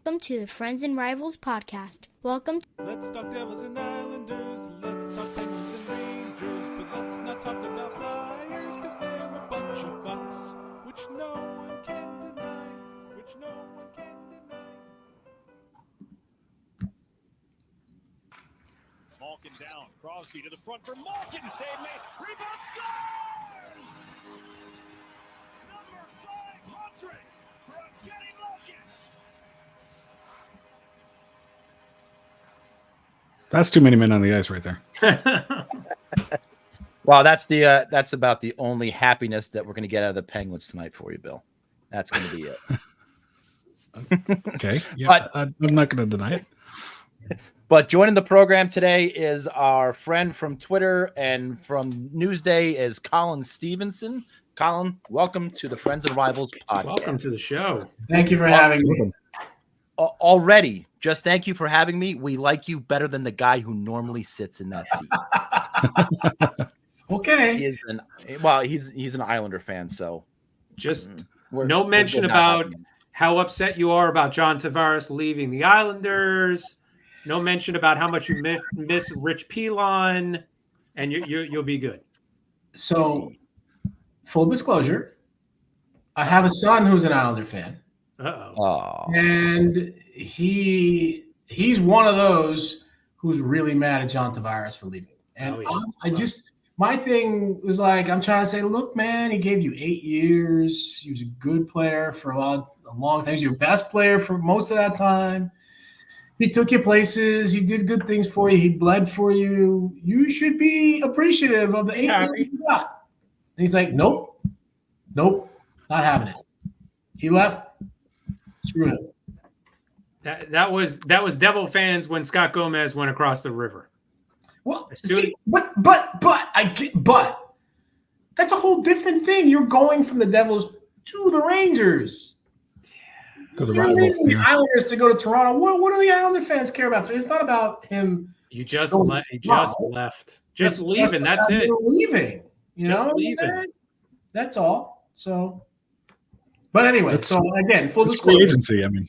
Welcome to the Friends and Rivals podcast. Welcome. Let's talk Devils and Islanders. Let's talk Penguins and Rangers. But let's not talk about Flyers, because they're a bunch of fucks, which no one can deny. Malkin down. Crosby to the front for Malkin. Save made. Rebound scores! Number 500 for Evgeny Malkin. That's too many men on the ice right there. Wow, that's about the only happiness that we're going to get out of the Penguins tonight for you, Bill. That's going to be it. Okay, yeah, But- I'm not going to deny it. But joining the program today is our friend from Twitter and from Newsday is Colin Stephenson. Colin, welcome to the Friends and Rivals podcast. Welcome to the show. Thank you for having me. Already, just thank you for having me. We like you better than the guy who normally sits in that seat. Okay. He's an Islander fan, so Just we're no mention good not about having him. how upset you are about John Tavares leaving the Islanders. No mention about how much you miss Rich Pilon, and you'll be good. So, full disclosure, I have a son who's an Islander fan, Uh-oh. Oh, and he's one of those who's really mad at John Tavares for leaving. And my thing was like, I'm trying to say, look, man, he gave you 8 years. He was a good player for a long time. He was your best player for most of that time. He took you places. He did good things for you. He bled for you. You should be appreciative of the 8 years you got. And he's like, nope, not having it. He left. Screw him. That was Devil fans when Scott Gomez went across the river. Well, see, but that's a whole different thing. You're going from the Devils to the Rangers. To the You're Rivals, leaving the yeah. Islanders to go to Toronto. What do the Islander fans care about? So it's not about him. You just Oh, left. Just It's leaving. That's about it. him leaving. You Just know what I'm leaving. saying? That's all. So, but anyway, That's- so again, full It's free disclosure. agency. I mean,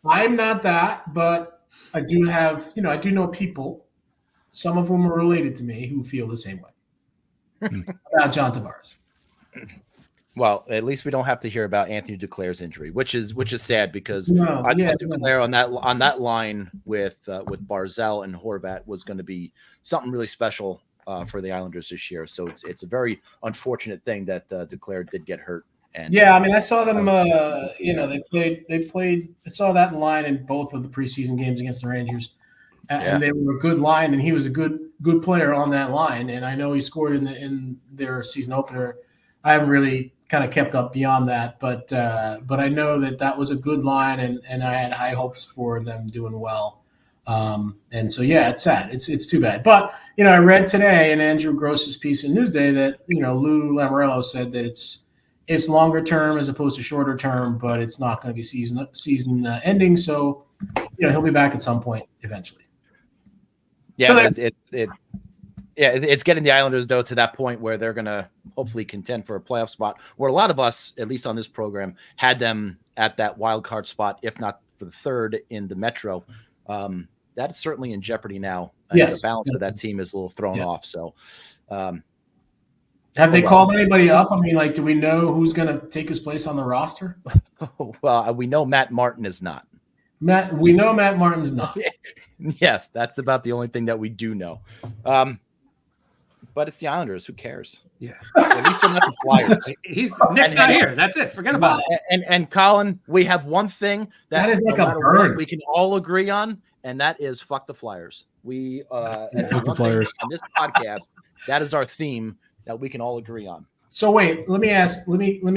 I'm not that, but I do have, I do know people, some of whom are related to me, who feel the same way about John Tavares. well, at least we don't have to hear about Anthony Duclair's injury, which is sad because No, I yeah, thought Duclair on that line with Barzal and Horvat was going to be something really special for the Islanders this year. So it's a very unfortunate thing that Duclair did get hurt. And Yeah, I mean, I saw them. They played. I saw that line in both of the preseason games against the Rangers, and they were a good line, and he was a good player on that line. And I know he scored in their season opener. I haven't really kind of kept up beyond that, but I know that was a good line, and I had high hopes for them doing well. And so yeah, it's sad. It's too bad. But I read today in Andrew Gross's piece in Newsday that Lou Lamoriello said that it's longer term as opposed to shorter term, but it's not going to be season ending. So, he'll be back at some point eventually. Yeah, So it's getting the Islanders though to that point where they're going to hopefully contend for a playoff spot. Where a lot of us, at least on this program, had them at that wild card spot, if not for the third in the Metro. That's certainly in jeopardy now. Yes. The balance of that team is a little thrown off. So. Have they called anybody up? I mean, do we know who's going to take his place on the roster? Well, we know Matt Martin is not. We know Matt Martin's not. Yes, that's about the only thing that we do know. But it's the Islanders. Who cares? Yeah. At least they're not the Flyers. Nick's not here. That's it. Forget about it. And Colin, we have one thing That is like no a matter burn. what we can all agree on, and that is fuck the Flyers. We Fuck the Flyers. on this podcast, that is our theme that we can all agree on. So wait, let me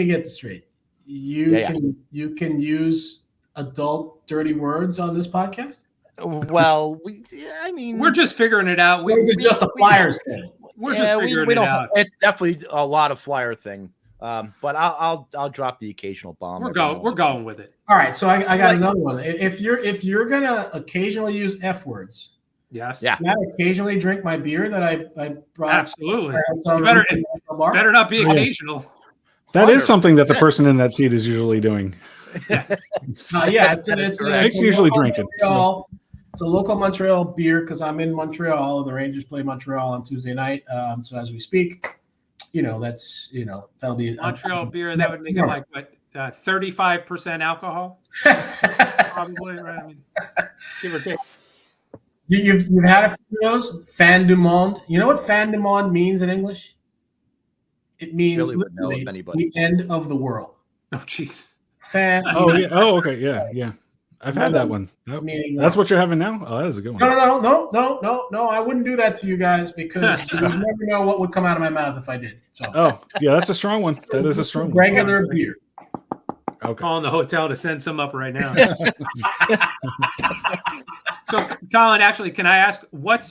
get this straight. You can use adult dirty words on this podcast? Well, We're just figuring it out. Or is it just a Flyers thing? We're just figuring it out. It's definitely a lot of Flyer thing. But I'll drop the occasional bomb. We're going with it. All right, so I got another one. If you're gonna occasionally use F words, Yes. Yeah. can I occasionally drink my beer that I brought? Absolutely. You Better not be occasional. that is something that the person in that seat is usually doing. Yeah, it's Mike's usually drinking. Montreal. It's a local Montreal beer because I'm in Montreal. The Rangers play Montreal on Tuesday night. So as we speak, that'll be Montreal beer. That would make it like what 35% alcohol, probably. Right? I mean, give or take. You've had a few of those. Fin du monde. You know what fin du monde means in English? It means Billy would know if anybody. the end of the world. Oh, jeez. Oh yeah. Oh okay. Yeah. I've had that one. That's what you're having now. Oh, that is a good one. No. I wouldn't do that to you guys because you never know what would come out of my mouth if I did. So. Oh yeah, that's a strong one. That is a strong one. Regular beer. Okay. Calling the hotel to send some up right now. So, Colin, actually, can I ask what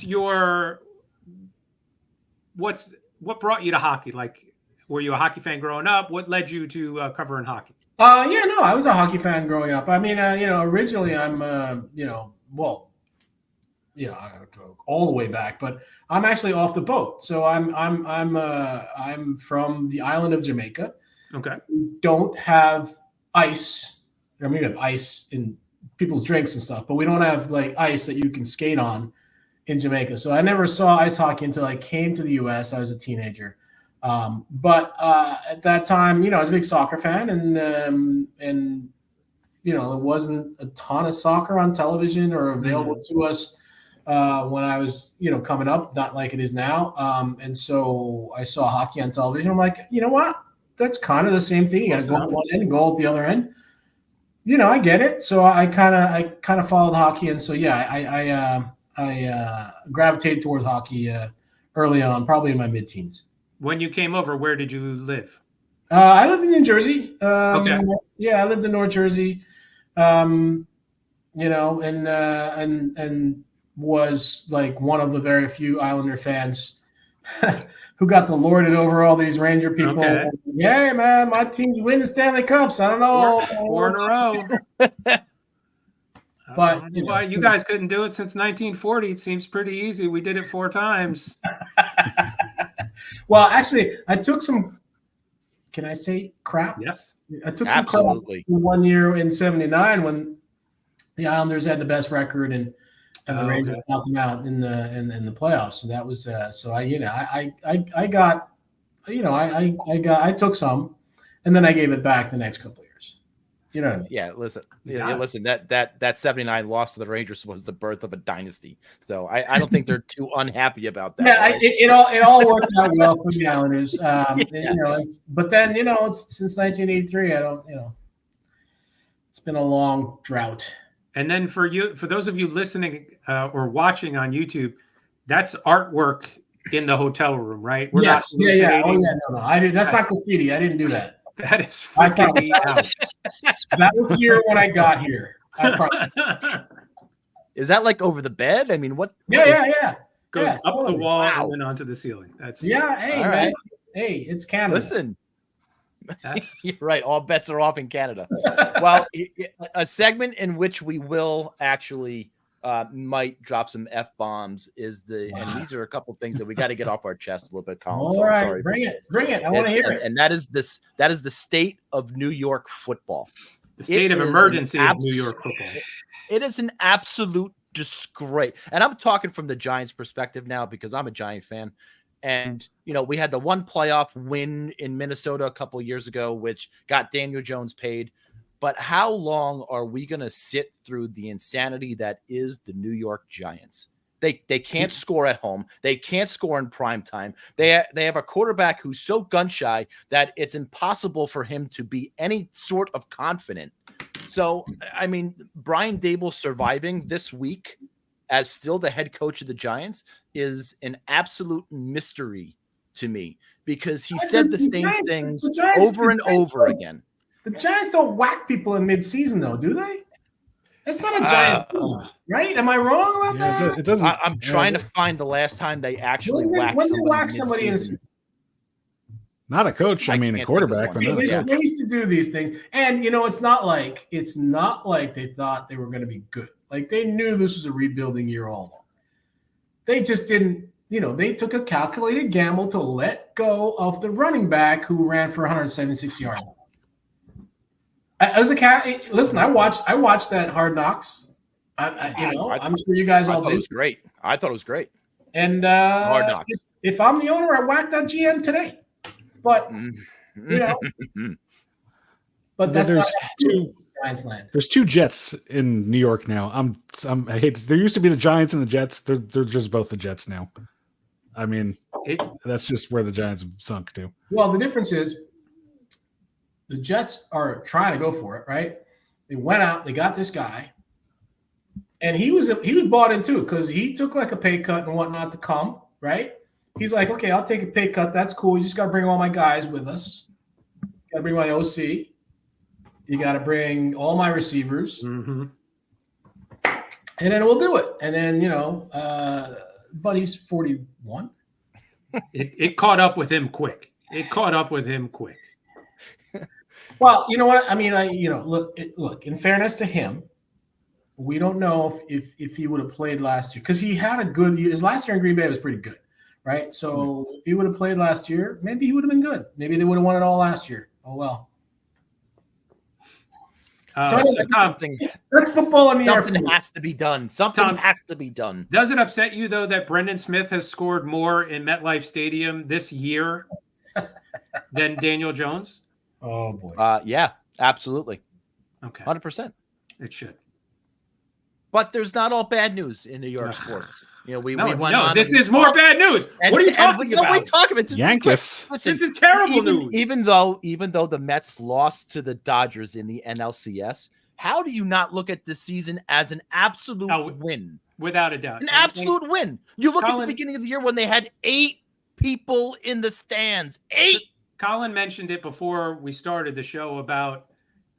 brought you to hockey? Like, were you a hockey fan growing up? What led you to covering hockey? I was a hockey fan growing up. I mean, originally I'm, I don't go all the way back, but I'm actually off the boat. So I'm from the island of Jamaica. Okay. We don't have ice. I mean, we have ice in people's drinks and stuff, but we don't have like ice that you can skate on in Jamaica. So I never saw ice hockey until I came to the U.S. I was a teenager. But at that time, I was a big soccer fan, and there wasn't a ton of soccer on television or available to us when I was, coming up, not like it is now. And so I saw hockey on television. I'm like, you know what? That's kind of the same thing. You got to go at one end and go at the other end. I get it. So I kind of followed hockey, and so yeah, I gravitated towards hockey early on, probably in my mid-teens. When you came over, where did you live? I lived in New Jersey. Okay. Yeah, I lived in North Jersey. And was like one of the very few Islander fans who got to lord it over all these Ranger people. Okay. Yeah, man, my team's winning Stanley Cups. I don't know. Four in a row. But you guys couldn't do it since 1940. It seems pretty easy. We did it 4 times. Well, actually, I took some. Can I say crap? Yes. I took some crap one year in '79 when the Islanders had the best record and the Rangers knocked them out in the playoffs. So that was so I took some, and then I gave it back the next couple of years. You know what I mean? Yeah, listen. Listen. That 79 loss to the Rangers was the birth of a dynasty. So I don't think they're too unhappy about that. Yeah, right? it all worked out well for the Islanders. But then it's since 1983. It's been a long drought. And then for those of you listening or watching on YouTube, that's artwork in the hotel room, right? Yes. Yeah. Oh yeah. No. I did. That's not graffiti. I didn't do that. That is freaking out. That was here when I got here. Is that like over the bed? I mean, what? Yeah. Goes up the wall and then onto the ceiling. That's Hey, all man. right. Hey, it's Canada. Listen, you're right. All bets are off in Canada. Well, a segment in which we will actually might drop some F-bombs and these are a couple of things that we got to get off our chest a little bit, Colin. All right, sorry. Bring it. I want to hear it. And that is the state of New York football. The state of emergency of New York football. It is an absolute disgrace. And I'm talking from the Giants' perspective now because I'm a Giant fan. And, we had the one playoff win in Minnesota a couple of years ago, which got Daniel Jones paid. But how long are we going to sit through the insanity that is the New York Giants? They can't score at home. They can't score in prime time. They have a quarterback who's so gun shy that it's impossible for him to be any sort of confident. So, I mean, Brian Dable surviving this week as still the head coach of the Giants is an absolute mystery to me because he said the same things over and over again. The Giants don't whack people in mid-season, though, do they? It's not a Giant, right? Am I wrong about that? It doesn't. I'm trying to find the last time they actually whacked somebody in Not a coach. I mean, a quarterback. But there's ways to do these things, and it's not like they thought they were going to be good. Like they knew this was a rebuilding year all along. They just didn't. They took a calculated gamble to let go of the running back who ran for 176 yards. As a cat, listen, I watched that Hard Knocks. I'm sure you guys all thought did. It was great. I thought it was great. And Hard Knocks. if I'm the owner, I whack that GM today. But but that's there's not Giants land. There's two Jets in New York now. I hate. There used to be the Giants and the Jets. They're just both the Jets now. I mean, that's just where the Giants have sunk to. Well, the difference is the Jets are trying to go for it, right? They went out, they got this guy, and he was bought in too because he took like a pay cut and whatnot to come, right? He's like, okay, I'll take a pay cut. That's cool. You just got to bring all my guys with us. Got to bring my OC. You got to bring all my receivers, and then we'll do it. And then but he's 41. It caught up with him quick. Well, you know what? I mean, look. In fairness to him, we don't know if he would have played last year because he had a good year. His last year in Green Bay was pretty good, right? So if he would have played last year, maybe he would have been good. Maybe they would have won it all last year. Oh well. That's football in the air. Something has to be done. Something has to be done. Does it upset you though that Brendan Smith has scored more in MetLife Stadium this year than Daniel Jones? Oh boy. Yeah, absolutely. Okay. 100%. It should. But there's not all bad news in New York sports. We went on. This is more bad news. What are you talking about? What are you talking about? Yankees. Listen, this is terrible news. Even though the Mets lost to the Dodgers in the NLCS, how do you not look at this season as an absolute win? Without a doubt. An absolute win. You look at the beginning of the year when they had 8 people in the stands. 8. Colin mentioned it before we started the show about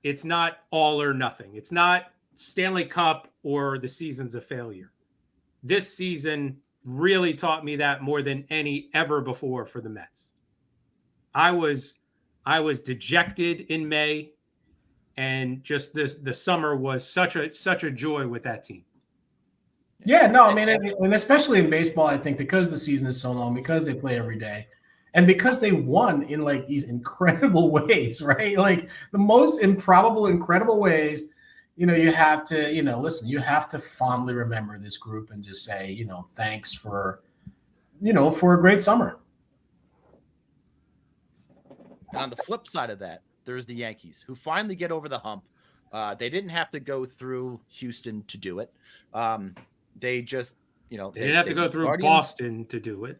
it's not all or nothing. It's not Stanley Cup or the season's a failure. This season really taught me that more than any ever before for the Mets. I was dejected in May, and just the summer was such a joy with that team. Yeah, no, I mean, and especially in baseball, I think because the season is so long, because they play every day, and because they won in like these incredible ways, right? Like the most improbable, incredible ways. You have to, listen, you have to fondly remember this group and just say, thanks for a great summer. On the flip side of that, there's the Yankees who finally get over the hump. They didn't have to go through Houston to do it. They just, they didn't have to go through Boston to do it.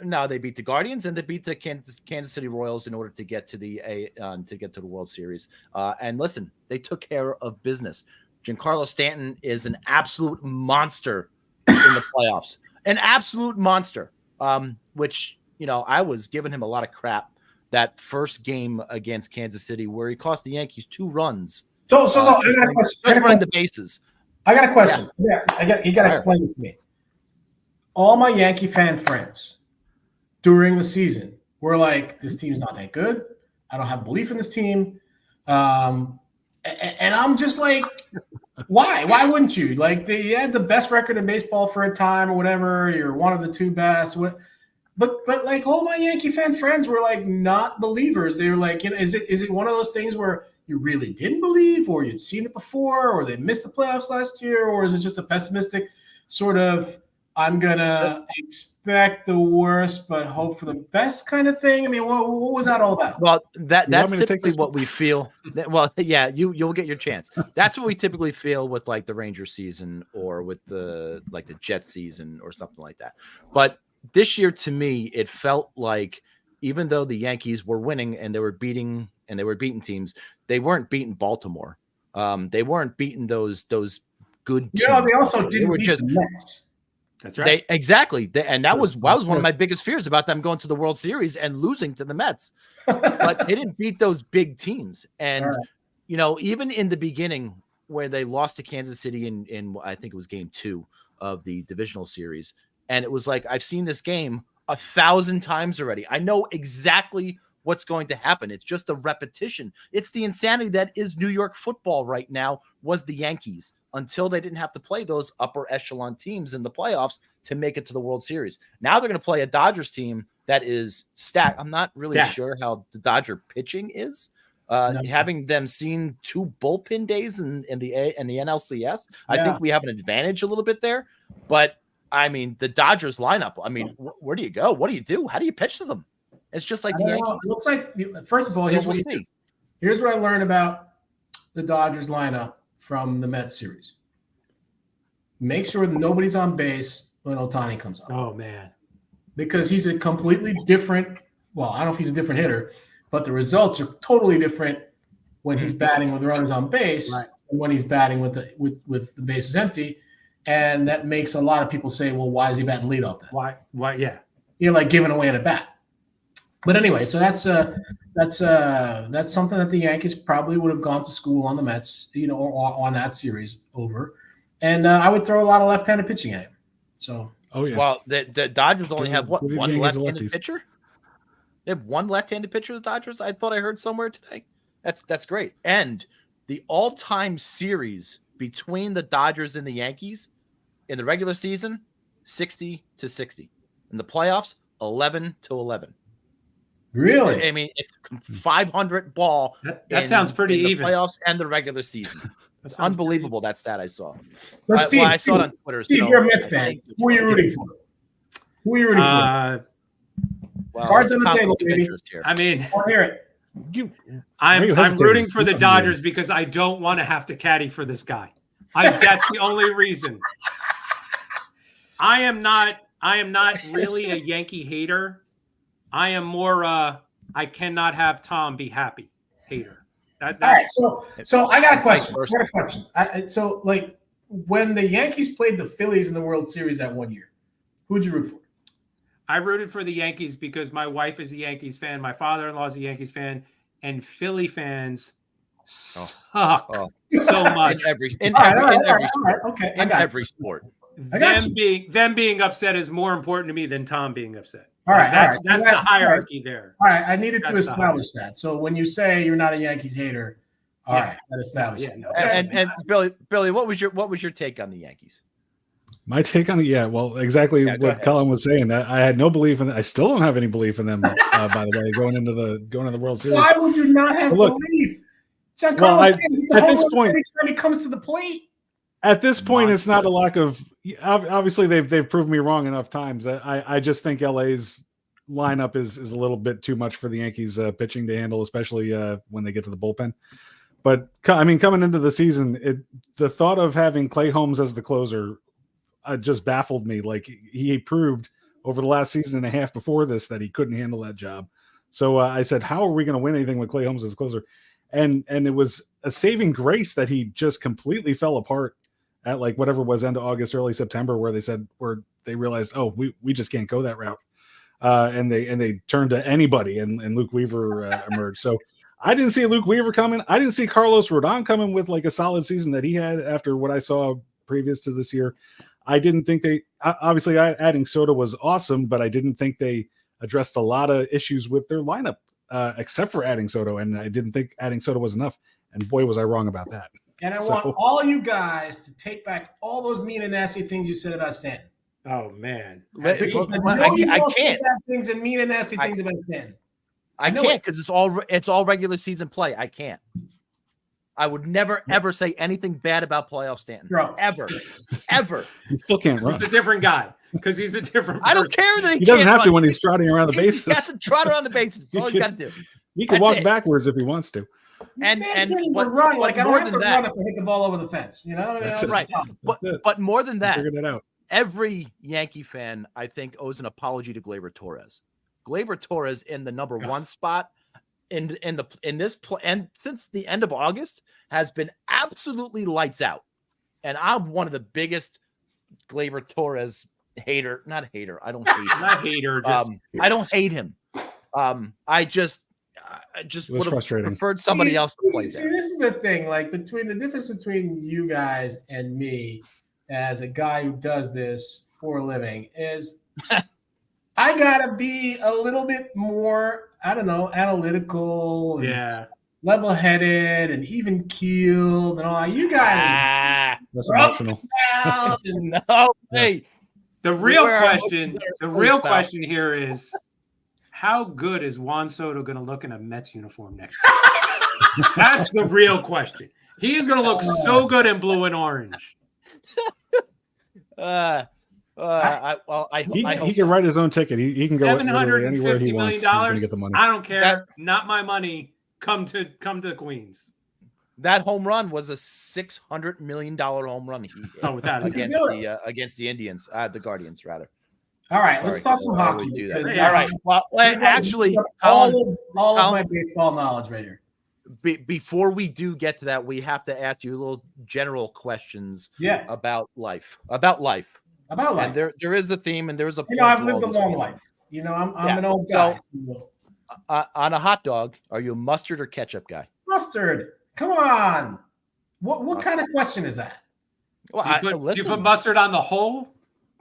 No, they beat the Guardians and they beat the Kansas City Royals in order to get to the World Series. And listen, they took care of business. Giancarlo Stanton is an absolute monster in the playoffs, an absolute monster. Which I was giving him a lot of crap that first game against Kansas City where he cost the Yankees 2 runs. So I got a question. Just running the bases. I got a question. Yeah, you got to explain this to me. All my Yankee fan friends during the season were like, this team's not that good. I don't have belief in this team. And I'm just like, why? Why wouldn't you? Like, they had the best record in baseball for a time or whatever. You're one of the 2 best. But like all my Yankee fan friends were like not believers. They were like, is it one of those things where you really didn't believe or you'd seen it before or they missed the playoffs last year? Or is it just a pessimistic sort of, I'm going to expect the worst, but hope for the best kind of thing? I mean, what was that all about? Well, that's typically what we feel. Well, yeah, you'll get your chance. That's what we typically feel with like the Rangers season or with the Jets season or something like that. But this year, to me, it felt like even though the Yankees were winning and they were beating teams, they weren't beating Baltimore. They weren't beating those good teams. Yeah, they also didn't beat the Mets. That's right. And that was one of my biggest fears about them going to the World Series and losing to the Mets. But they didn't beat those big teams. And, even in the beginning where they lost to Kansas City in I think it was game 2 of the divisional series. And it was like, I've seen this game 1,000 times already. I know exactly what's going to happen. It's just a repetition. It's the insanity that is New York football right now was the Yankees until they didn't have to play those upper echelon teams in the playoffs to make it to the World Series. Now they're going to play a Dodgers team that is stacked. I'm not really sure how the Dodger pitching is. Having them seen 2 bullpen days in the NLCS, I think we have an advantage a little bit there. But I mean, the Dodgers lineup. I mean, where do you go? What do you do? How do you pitch to them? It's just like the Yankees. It looks like, first of all, So here's what I learned about the Dodgers lineup from the Mets series. Make sure nobody's on base when Ohtani comes up. Oh, man. Because he's a completely different – well, I don't know if he's a different hitter, but the results are totally different when he's batting with runners on base and when he's batting with the bases empty. And that makes a lot of people say, well, why is he batting leadoff then? Why? Yeah. You're like giving away at a bat. But anyway, so that's something that the Yankees probably would have gone to school on the Mets, or on that series over. And I would throw a lot of left-handed pitching at him. So, well, the Dodgers only have one left-handed pitcher. They have one left-handed pitcher. The Dodgers. I thought I heard somewhere today. That's great. And the all-time series between the Dodgers and the Yankees in the regular season, 60-60. In the playoffs, 11-11. Really? I mean, it's 500 ball. That sounds pretty in the even. Playoffs and the regular season. It's unbelievable, that stat I saw. So Steve, I saw it on Twitter. Steve, you're a Mets fan. Who are you rooting for? Well, cards on the table, baby. Here. I mean, I'll hear it. I'm rooting for the Dodgers because I don't want to have to caddy for this guy. That's the only reason. I am not really a Yankee hater. I am more I cannot have Tom be happy hater. All right, so I got a question. So, like, when the Yankees played the Phillies in the World Series that one year, who'd you root for? I rooted for the Yankees because my wife is a Yankees fan, my father-in-law is a Yankees fan, and Philly fans suck so much. In every sport. Okay, in every sport. Them being upset is more important to me than Tom being upset. All right, that's the hierarchy there. All right, I needed to establish that. So when you say you're not a Yankees hater, all right, that establishes. Yeah. And Billy, what was your take on the Yankees? My take on it, well, exactly what Colin was saying. That I had no belief in. I still don't have any belief in them. By the way, going into the World Series. Why would you not have belief? At this point, when he comes to the plate. At this point, it's not a lack of. Obviously, they've proven me wrong enough times. I just think LA's lineup is a little bit too much for the Yankees pitching to handle, especially when they get to the bullpen. But I mean, coming into the season, the thought of having Clay Holmes as the closer just baffled me. Like, he proved over the last season and a half before this that he couldn't handle that job. So I said, how are we going to win anything with Clay Holmes as closer? And it was a saving grace that he just completely fell apart at like whatever was end of August, early September, where they realized, oh, we just can't go that route. And they turned to anybody, and Luke Weaver emerged. So I didn't see Luke Weaver coming. I didn't see Carlos Rodon coming with like a solid season that he had after what I saw previous to this year. I didn't think obviously adding Soto was awesome, but I didn't think they addressed a lot of issues with their lineup, except for adding Soto. And I didn't think adding Soto was enough. And boy, was I wrong about that. And I want all you guys to take back all those mean and nasty things you said about Stanton. Oh, man. I can't. Bad things and mean and nasty things about Stanton. I can't because it's all regular season play. I can't. I would never ever say anything bad about playoff Stanton. Bro. Ever. He still can't run. He's a different guy because he's a different person. I don't care that he doesn't have to when he's trotting around the bases. He has to trot around the bases. That's all he's got to do. He can walk backwards if he wants to. And run like I don't have to run if I hit the ball over the fence. You know what I mean? Right. But more than that, figured it out. Every Yankee fan, I think, owes an apology to Gleyber Torres. Gleyber Torres in the number one spot and since the end of August has been absolutely lights out. And I'm one of the biggest Gleyber Torres hater. Not hater. I don't hate him. Not hater. I don't hate him. I just would have preferred somebody else to play there. See, this is the thing. Like, the difference between you guys and me as a guy who does this for a living is I gotta be a little bit more, I don't know, analytical and level-headed and even keeled and all that. You guys that's emotional. No way. The real question here is, how good is Juan Soto going to look in a Mets uniform next year? That's the real question. He is going to look so good in blue and orange. I He hope can write his own ticket. He can go literally anywhere he $750 wants. He's million. going to get the money. I don't care. Not my money. Come to Queens. that home run was a $600 million home run Without against the Indians, the Guardians rather. All right, let's talk some hockey. Do that. because- All right. Well, actually, all of my baseball knowledge right here. Before we do get to that, we have to ask you little general questions. Yeah. About life. And there is a theme, and there's a. I've lived a long life. I'm an old guy. On a hot dog, are you a mustard or ketchup guy? Mustard. Come on. What kind of question is that? Well, you put mustard on the whole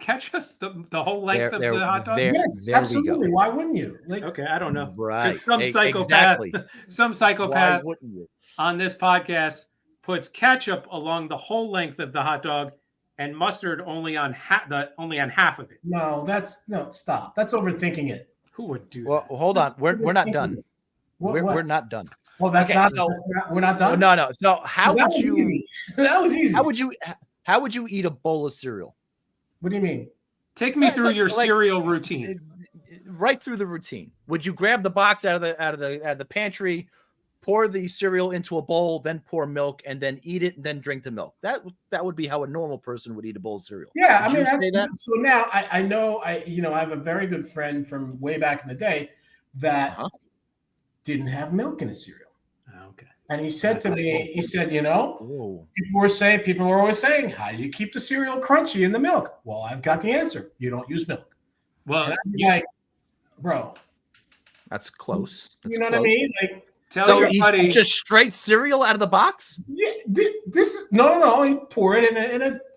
ketchup, the whole length of the hot dog? Yes, absolutely. Why wouldn't you? Okay, I don't know. Right. Some psychopath on this podcast puts ketchup along the whole length of the hot dog and mustard only on half of it. No, stop. That's overthinking it. Who would do that? Well, hold on. We're not done. We're not done. Well, we're not done. No. So how that would you? Easy. That was easy. How would you eat a bowl of cereal? What do you mean? Take me through your cereal routine. Right through the routine. Would you grab the box out of the pantry, pour the cereal into a bowl, then pour milk, and then eat it, and then drink the milk? That would be how a normal person would eat a bowl of cereal. Yeah, so now I know I have a very good friend from way back in the day that didn't have milk in his cereal. Okay. And he said to me, people are always saying, how do you keep the cereal crunchy in the milk? Well, I've got the answer. You don't use milk. Well, like, bro, that's close. You know what I mean? Like, tell your buddy, just straight cereal out of the box. Yeah, this no. He pour it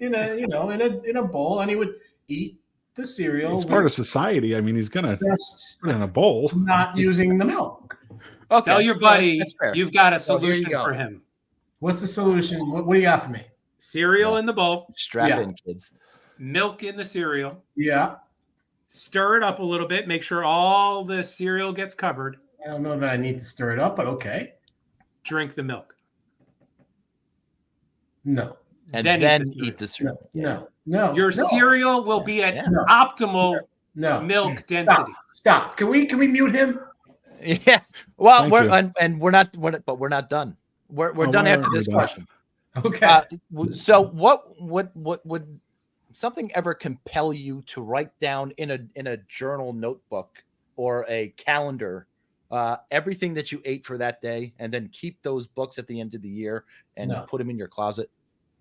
in a bowl, and he would eat the cereal. It's part of society. I mean, he's gonna just put it in a bowl, not using the milk. Okay. Tell your buddy you've got a solution for him. What's the solution? What do you got for me? Cereal in the bowl. Strap in, kids. Milk in the cereal. Yeah. Stir it up a little bit. Make sure all the cereal gets covered. I don't know that I need to stir it up, but okay. Drink the milk. No. And then eat the cereal. No. Your cereal will be at optimal milk density. Stop. Can we mute him? Yeah. Well, we're not done. We're done after this question. Okay. So what would something ever compel you to write down in a journal notebook or a calendar everything that you ate for that day, and then keep those books at the end of the year and put them in your closet?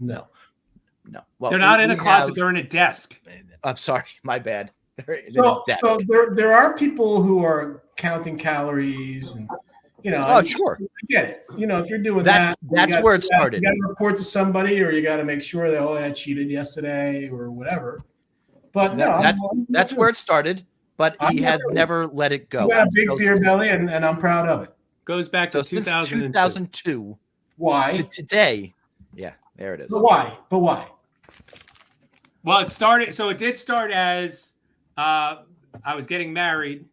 No. Well, they're not in a closet. They're in a desk. I'm sorry. My bad. So there are people who are counting calories and, sure. I get it. If you're doing that, that's where it started. You got to report to somebody, or you got to make sure that, I cheated yesterday or whatever. But that's where it started. But he has never let it go. You got a big beer belly, and I'm proud of it. Goes back to 2002. Why? To today. Yeah, there it is. But why? Well, it started. So it did start as I was getting married,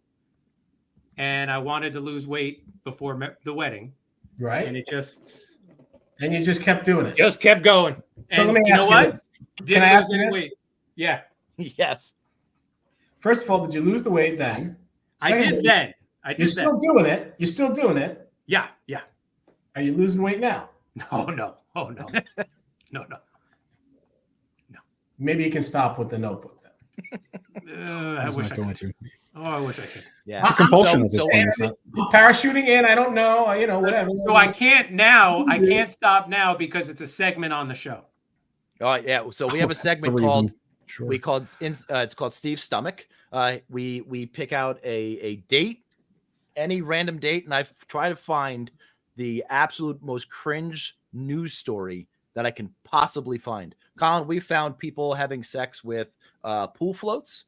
and I wanted to lose weight before the wedding. Right. And you just kept doing it. Just kept going. So let me ask you this. Can I ask you this? Weight. Yeah. Yes. First of all, did you lose the weight then? Secondly, I did. You're still doing it. You're still doing it. Yeah. Are you losing weight now? No. Oh no. No. Maybe you can stop with the notebook then. I wish I could. I wish I could. Yeah. It's a compulsion at this point. Parachuting in, I don't know. Whatever. So I can't now. I can't stop now because it's a segment on the show. Oh yeah. So we have a segment called. Sure. It's called Steve's Stomach. We pick out a date, any random date, and I try to find the absolute most cringe news story that I can possibly find. Colin, we found people having sex with pool floats.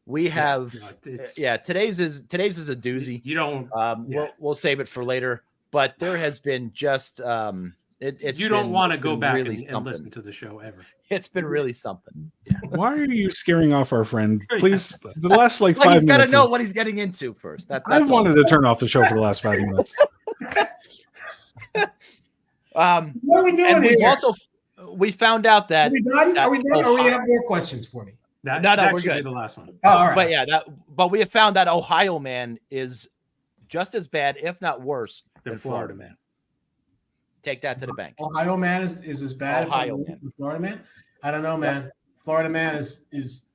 We have today's is a doozy. You don't. We'll save it for later. But there has been just you don't want to go back and listen to the show ever. It's been really something. Yeah. Why are you scaring off our friend? Please, the last 5 minutes. He's got to know what he's getting into first. I've wanted to turn off the show for the last 5 minutes. What are we doing And here? we found out that Are we done? that Are we done? Or we Ohio- have more questions for me? That, No, that we're should be good. the last one. Oh, all right. But yeah, but we have found that Ohio man is just as bad, if not worse, than Florida man. Take that to the bank. Ohio man is as bad Ohio as man. Florida man. I don't know, man. Florida man is.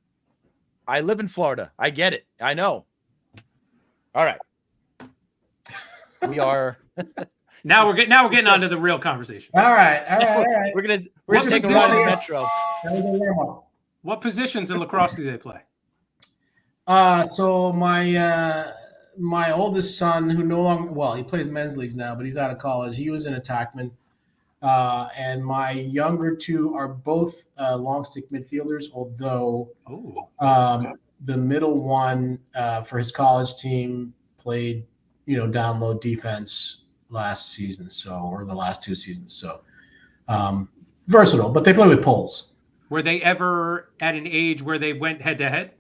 I live in Florida. I get it. I know. All right. We are. Now we're getting on to the real conversation. All right. We're gonna What take a position ride in are the you? metro. What positions in lacrosse do they play? So my oldest son, who no longer he plays men's leagues now, but he's out of college. He was an attackman, and my younger two are both long stick midfielders. Although the middle one for his college team played, down low defense last season, or the last 2 seasons. So versatile, but they play with poles. Were they ever at an age where they went head to head?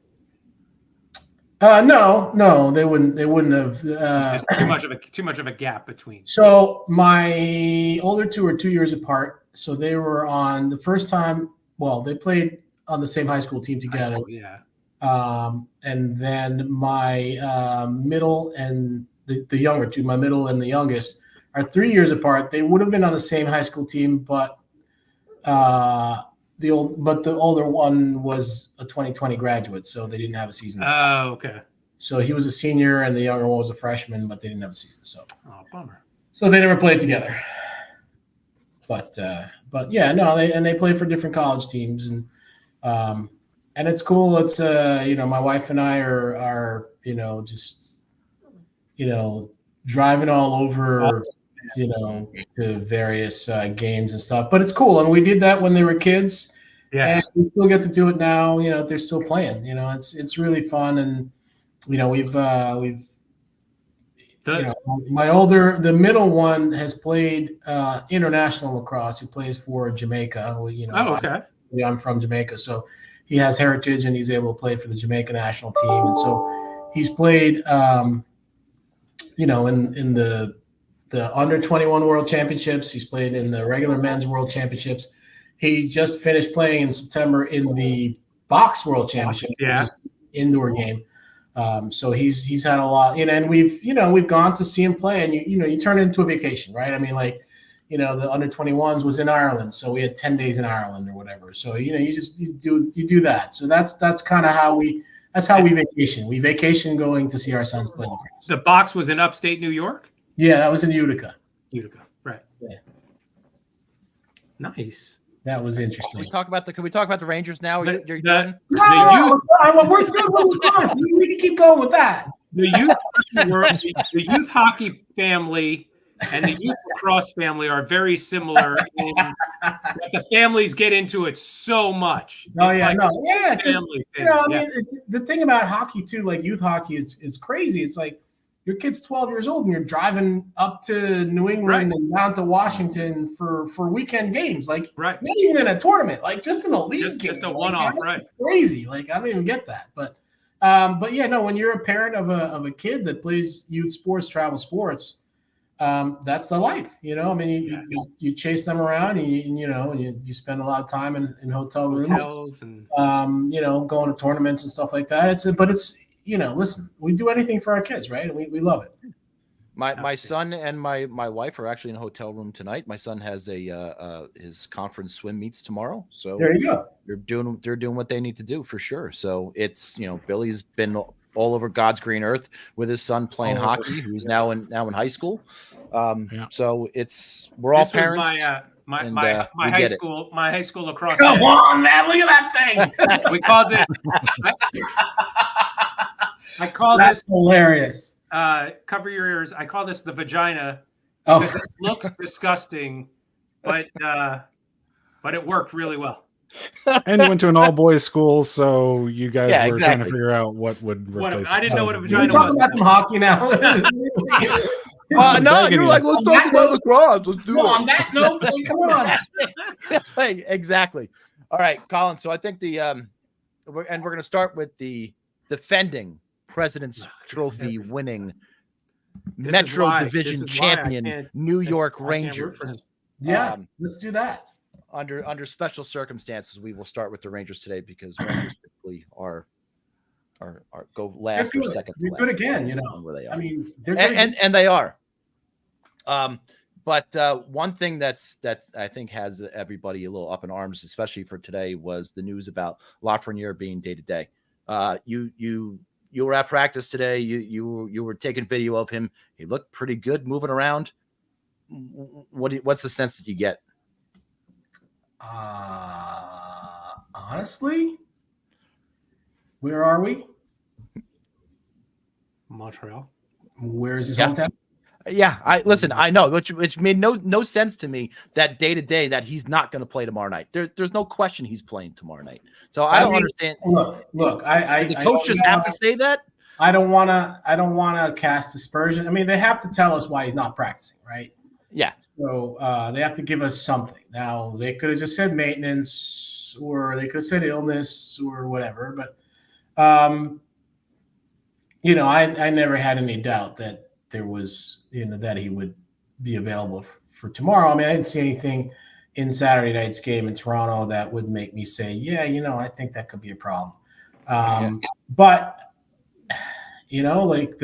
No, they wouldn't have. Just too much of a gap between. So my older two are 2 years apart. So they were on the first time. Well, they played on the same high school team together. Yeah. And then my middle and the younger two, my middle and the youngest, are 3 years apart. They would have been on the same high school team, but the older one was a 2020 graduate, so they didn't have a season. Oh, okay. So he was a senior, and the younger one was a freshman, but they didn't have a season. So, bummer. So they never played together. But yeah, no, they play for different college teams, and it's cool. It's my wife and I are just driving all over. To various games and stuff. But it's cool. I mean, we did that when they were kids. Yeah. And we still get to do it now. They're still playing. It's really fun. And, the middle one has played international lacrosse. He plays for Jamaica. Okay. I'm from Jamaica. So he has heritage and he's able to play for the Jamaica national team. And so he's played, in the under 21 world championships. He's played in the regular men's world championships. He just finished playing in September in the box world championship, which is an indoor game. So he's had a lot, and we've gone to see him play, and you turn it into a vacation, right? I mean, the under 21s was in Ireland, so we had 10 days in Ireland or whatever. So you do that. So that's kind of how we vacation. We vacation going to see our sons play lacrosse. The box was in upstate New York. Yeah, that was in Utica. Right. Yeah. Nice. That was interesting. Can we talk about the Rangers now? You're done? No, we're good with lacrosse. We can keep going with that. The youth hockey family and the youth lacrosse family are very similar in that the families get into it so much. The thing about hockey too, like youth hockey, it's crazy. It's like your kid's 12 years old and you're driving up to New England and down to Washington for weekend games. Like, not even in a tournament, like just in a league game. Just a one-off, right? Crazy. Like, I don't even get that. But yeah, no, when you're a parent of a kid that plays youth sports, travel sports, that's the life, I mean, you chase them around and you spend a lot of time in hotel rooms, and going to tournaments and stuff like that. It's listen, we do anything for our kids, right? And we love it. My son and my wife are actually in a hotel room tonight. My son has his conference swim meets tomorrow, so there you go. They're doing what they need to do for sure. So it's Billy's been all over God's green earth with his son playing hockey, who's now in high school. So we're all parents. My high school lacrosse. Come on, man! Look at that thing. We called it. I call That's this hilarious. Cover your ears. I call this the vagina because it looks disgusting, but it worked really well. And you went to an all-boys school, so you guys were exactly. trying to figure out what would replace it. I didn't know what a We're vagina talking was. about some hockey now. No, you're like, let's talk about lacrosse. Let's do it. On that note, come on. Exactly. All right, Colin. So I think we're going to start with the defending President's Trophy winning This is Metro why- Division this is why I champion can't- New York I can't root Rangers. for him. Yeah, Um, let's do that. Under special circumstances, we will start with the Rangers today because Rangers typically are go last They're or good. second. to They're good last, again, depending you know. on where they are. I mean, they're good and they are. But one thing that I think has everybody a little up in arms, especially for today, was the news about Lafreniere being day to day. You were at practice today. You were taking video of him. He looked pretty good moving around. What's the sense that you get? Honestly, where are we? Montreal. Where is his Yeah. hometown? Yeah, I know, which made no sense to me that day to day that he's not going to play tomorrow night. There's no question he's playing tomorrow night. So I don't understand. Look. The coach just have to say that. I don't want to cast aspersion. I mean, they have to tell us why he's not practicing, right? Yeah. So they have to give us something. Now they could have just said maintenance, or they could have said illness, or whatever. But I never had any doubt that there was, that he would be available for tomorrow. I mean, I didn't see anything in Saturday night's game in Toronto that would make me say, yeah, I think that could be a problem. But like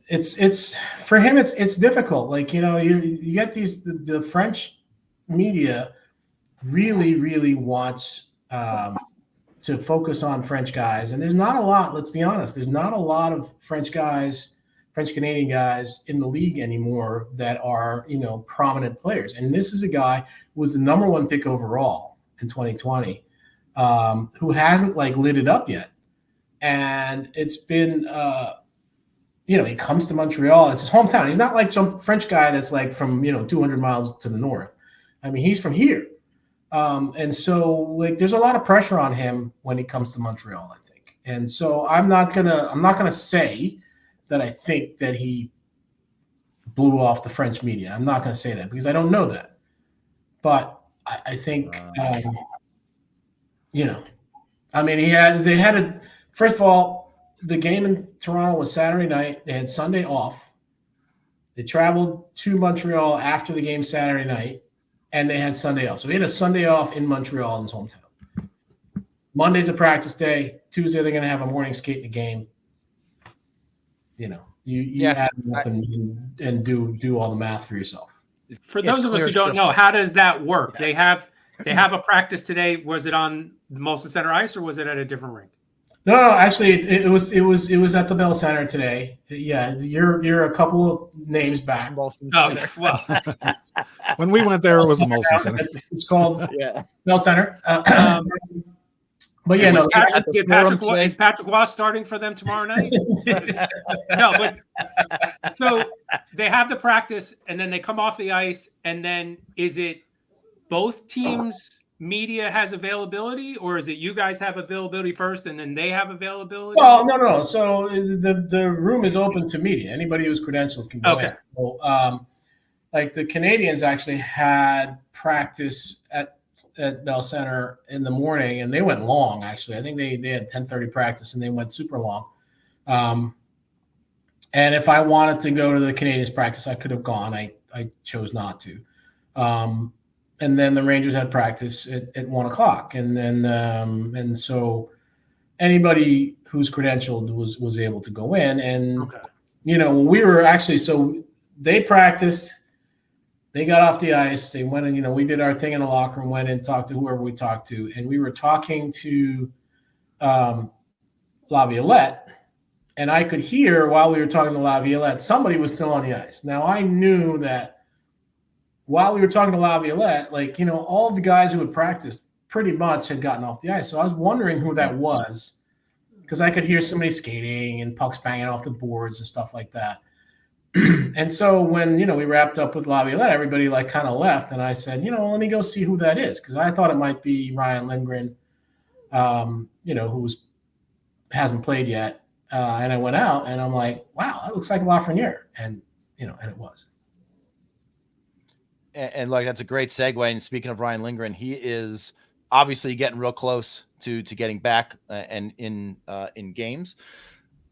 it's for him, it's difficult. Like, you get the French media really wants to focus on French guys. And there's not a lot, let's be honest, there's not a lot of French Canadian guys in the league anymore that are, prominent players. And this is a guy who was the number 1 pick overall in 2020, who hasn't lit it up yet. And it's been, he comes to Montreal. It's his hometown. He's not like some French guy that's from, 200 miles to the north. I mean, he's from here. And so there's a lot of pressure on him when he comes to Montreal, I think. And so I'm not gonna say that I think that he blew off the French media. I'm not gonna say that because I don't know that. But I think, I mean, first of all, the game in Toronto was Saturday night. They had Sunday off. They traveled to Montreal after the game Saturday night, and they had Sunday off. So they had a Sunday off in Montreal in his hometown. Monday's a practice day. Tuesday, they're going to have a morning skate in a game. You add them up and do all the math for yourself. For those of us who don't know, how does that work? They have a practice today. Was it on the Molson Center ice or was it at a different rink? No, actually, it was at the Bell Center today. Yeah, you're a couple of names back. Molson Center. Well, when we went there, it was the Molson Center. It's called Bell Center. But yeah, no. Is Patrick Waugh starting for them tomorrow night? No, but so they have the practice, and then they come off the ice, and then is it both teams? Media has availability, or is it you guys have availability first and then they have availability? Well, no. So the room is open to media. Anybody who's credentialed can go in. So, the Canadians actually had practice at Bell Center in the morning, and they went long. Actually, I think they had 10:30 practice, and they went super long. And if I wanted to go to the Canadians practice, I could have gone. I chose not to. And then the Rangers had practice at 1:00. And then, and so anybody who's credentialed was able to go in. And, we were actually, so they practiced, they got off the ice, they went and, we did our thing in the locker room, went and talked to whoever we talked to. And we were talking to Laviolette. And I could hear while we were talking to Laviolette, somebody was still on the ice. Now I knew that while we were talking to Laviolette, all the guys who had practiced pretty much had gotten off the ice. So I was wondering who that was because I could hear somebody skating and pucks banging off the boards and stuff like that. And so when, we wrapped up with Laviolette, everybody kind of left. And I said, let me go see who that is. Because I thought it might be Ryan Lindgren, who hasn't played yet. And I went out and I'm like, wow, that looks like Lafreniere. And, and it was. And that's a great segue. And speaking of Ryan Lindgren, he is obviously getting real close to getting back and in games.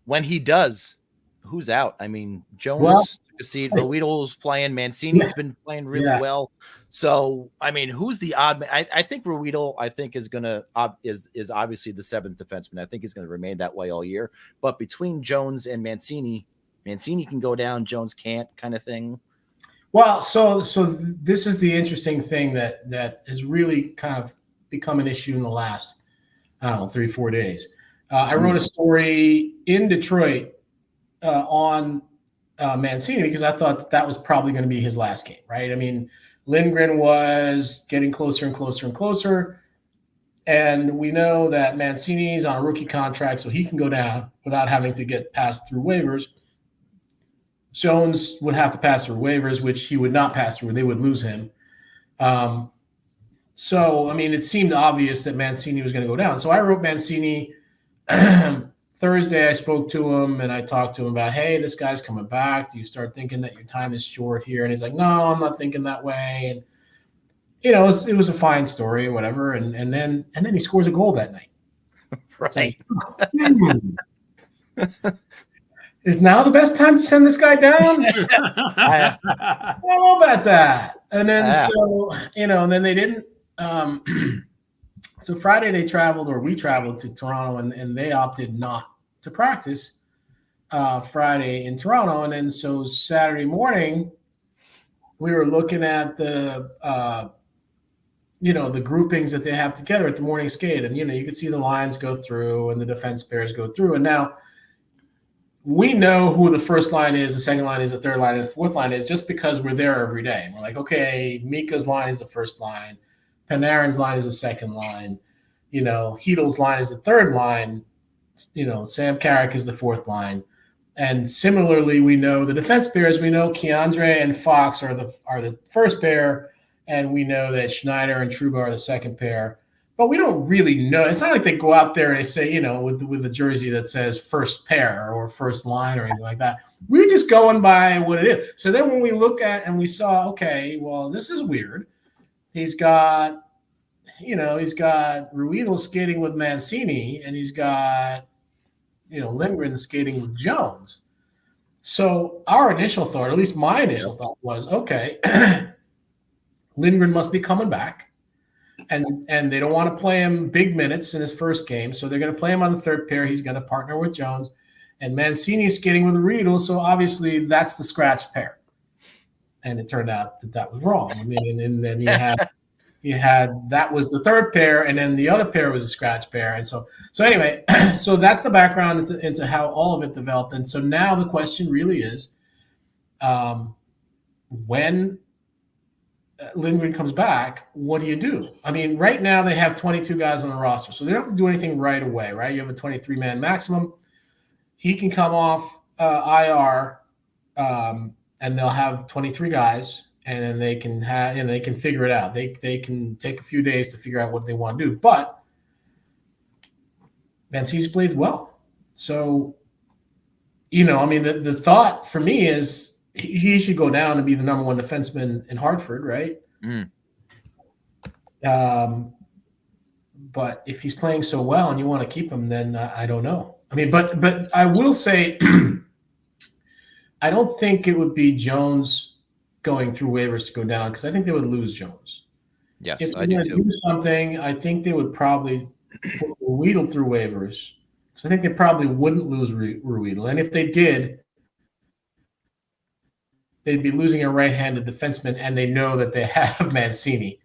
When he does who's out? I mean, Jones Well, took a seat. Ruido's playing. Mancini's been playing really well. So, I mean, who's the odd man? I think Ruido, is gonna is obviously the seventh defenseman. I think he's going to remain that way all year. But between Jones and Mancini can go down. Jones can't, kind of thing. Well, so this is the interesting thing that has really kind of become an issue in the last, I don't know, 3-4 days. I wrote a story in Detroit on Mancini because I thought that was probably going to be his last game, right? I mean, Lindgren was getting closer and closer and closer, and we know that Mancini's on a rookie contract, so he can go down without having to get passed through waivers. Jones would have to pass through waivers, which he would not pass through. They would lose him. So, I mean, it seemed obvious that Mancini was going to go down. So I wrote Mancini Thursday. I spoke to him and I talked to him about, hey, this guy's coming back. Do you start thinking that your time is short here? And he's like, no, I'm not thinking that way. And, you know, it was a fine story or whatever. And then he scores a goal that night. Right. Is now the best time to send this guy down? I don't know about that. And then so, you know, and then they didn't. So Friday we traveled to Toronto and they opted not to practice Friday in Toronto. And then so Saturday morning, we were looking at the groupings that they have together at the morning skate. And, you know, you could see the lines go through and the defense pairs go through. And now we know who the first line is, the second line is, the third line is, the fourth line is, just because we're there every day. We're like, okay, Mika's line is the first line. Panarin's line is the second line. You know, Heedle's line is the third line. You know, Sam Carrick is the fourth line. And similarly, we know the defense pairs. We know Keandre and Fox are the first pair, and we know that Schneider and Trouba are the second pair. But we don't really know. It's not like they go out there and they say, you know, with a jersey that says first pair or first line or anything like that. We're just going by what it is. So then when we look at and we saw, okay, well, this is weird. He's got Ruido skating with Mancini, and he's got, you know, Lindgren skating with Jones. So our initial thought, or at least my initial thought, was, okay, Lindgren must be coming back. And they don't want to play him big minutes in his first game, so they're going to play him on the third pair. He's going to partner with Jones, and Mancini's skating with Riedel, so obviously that's the scratch pair. And it turned out that was wrong. I mean, and then you had that was the third pair, and then the other pair was a scratch pair. And so anyway, so that's the background into how all of it developed. And so now the question really is, when Lindgren comes back, what do you do? I mean, right now they have 22 guys on the roster, so they don't have to do anything right away, right? You have a 23-man maximum. He can come off IR, and they'll have 23 guys, and they can figure it out. They can take a few days to figure out what they want to do. But Mancini's played well, so you know, I mean, the thought for me is, he should go down and be the number one defenseman in Hartford, right? But if he's playing so well and you want to keep him, then I don't know. I mean, but I will say, I don't think it would be Jones going through waivers to go down, because I think they would lose Jones. Yes, if I do too. Do something, I think they would probably put Ruedel through waivers, because I think they probably wouldn't lose Ruedel, and if they did, they'd be losing a right-handed defenseman, and they know that they have Mancini.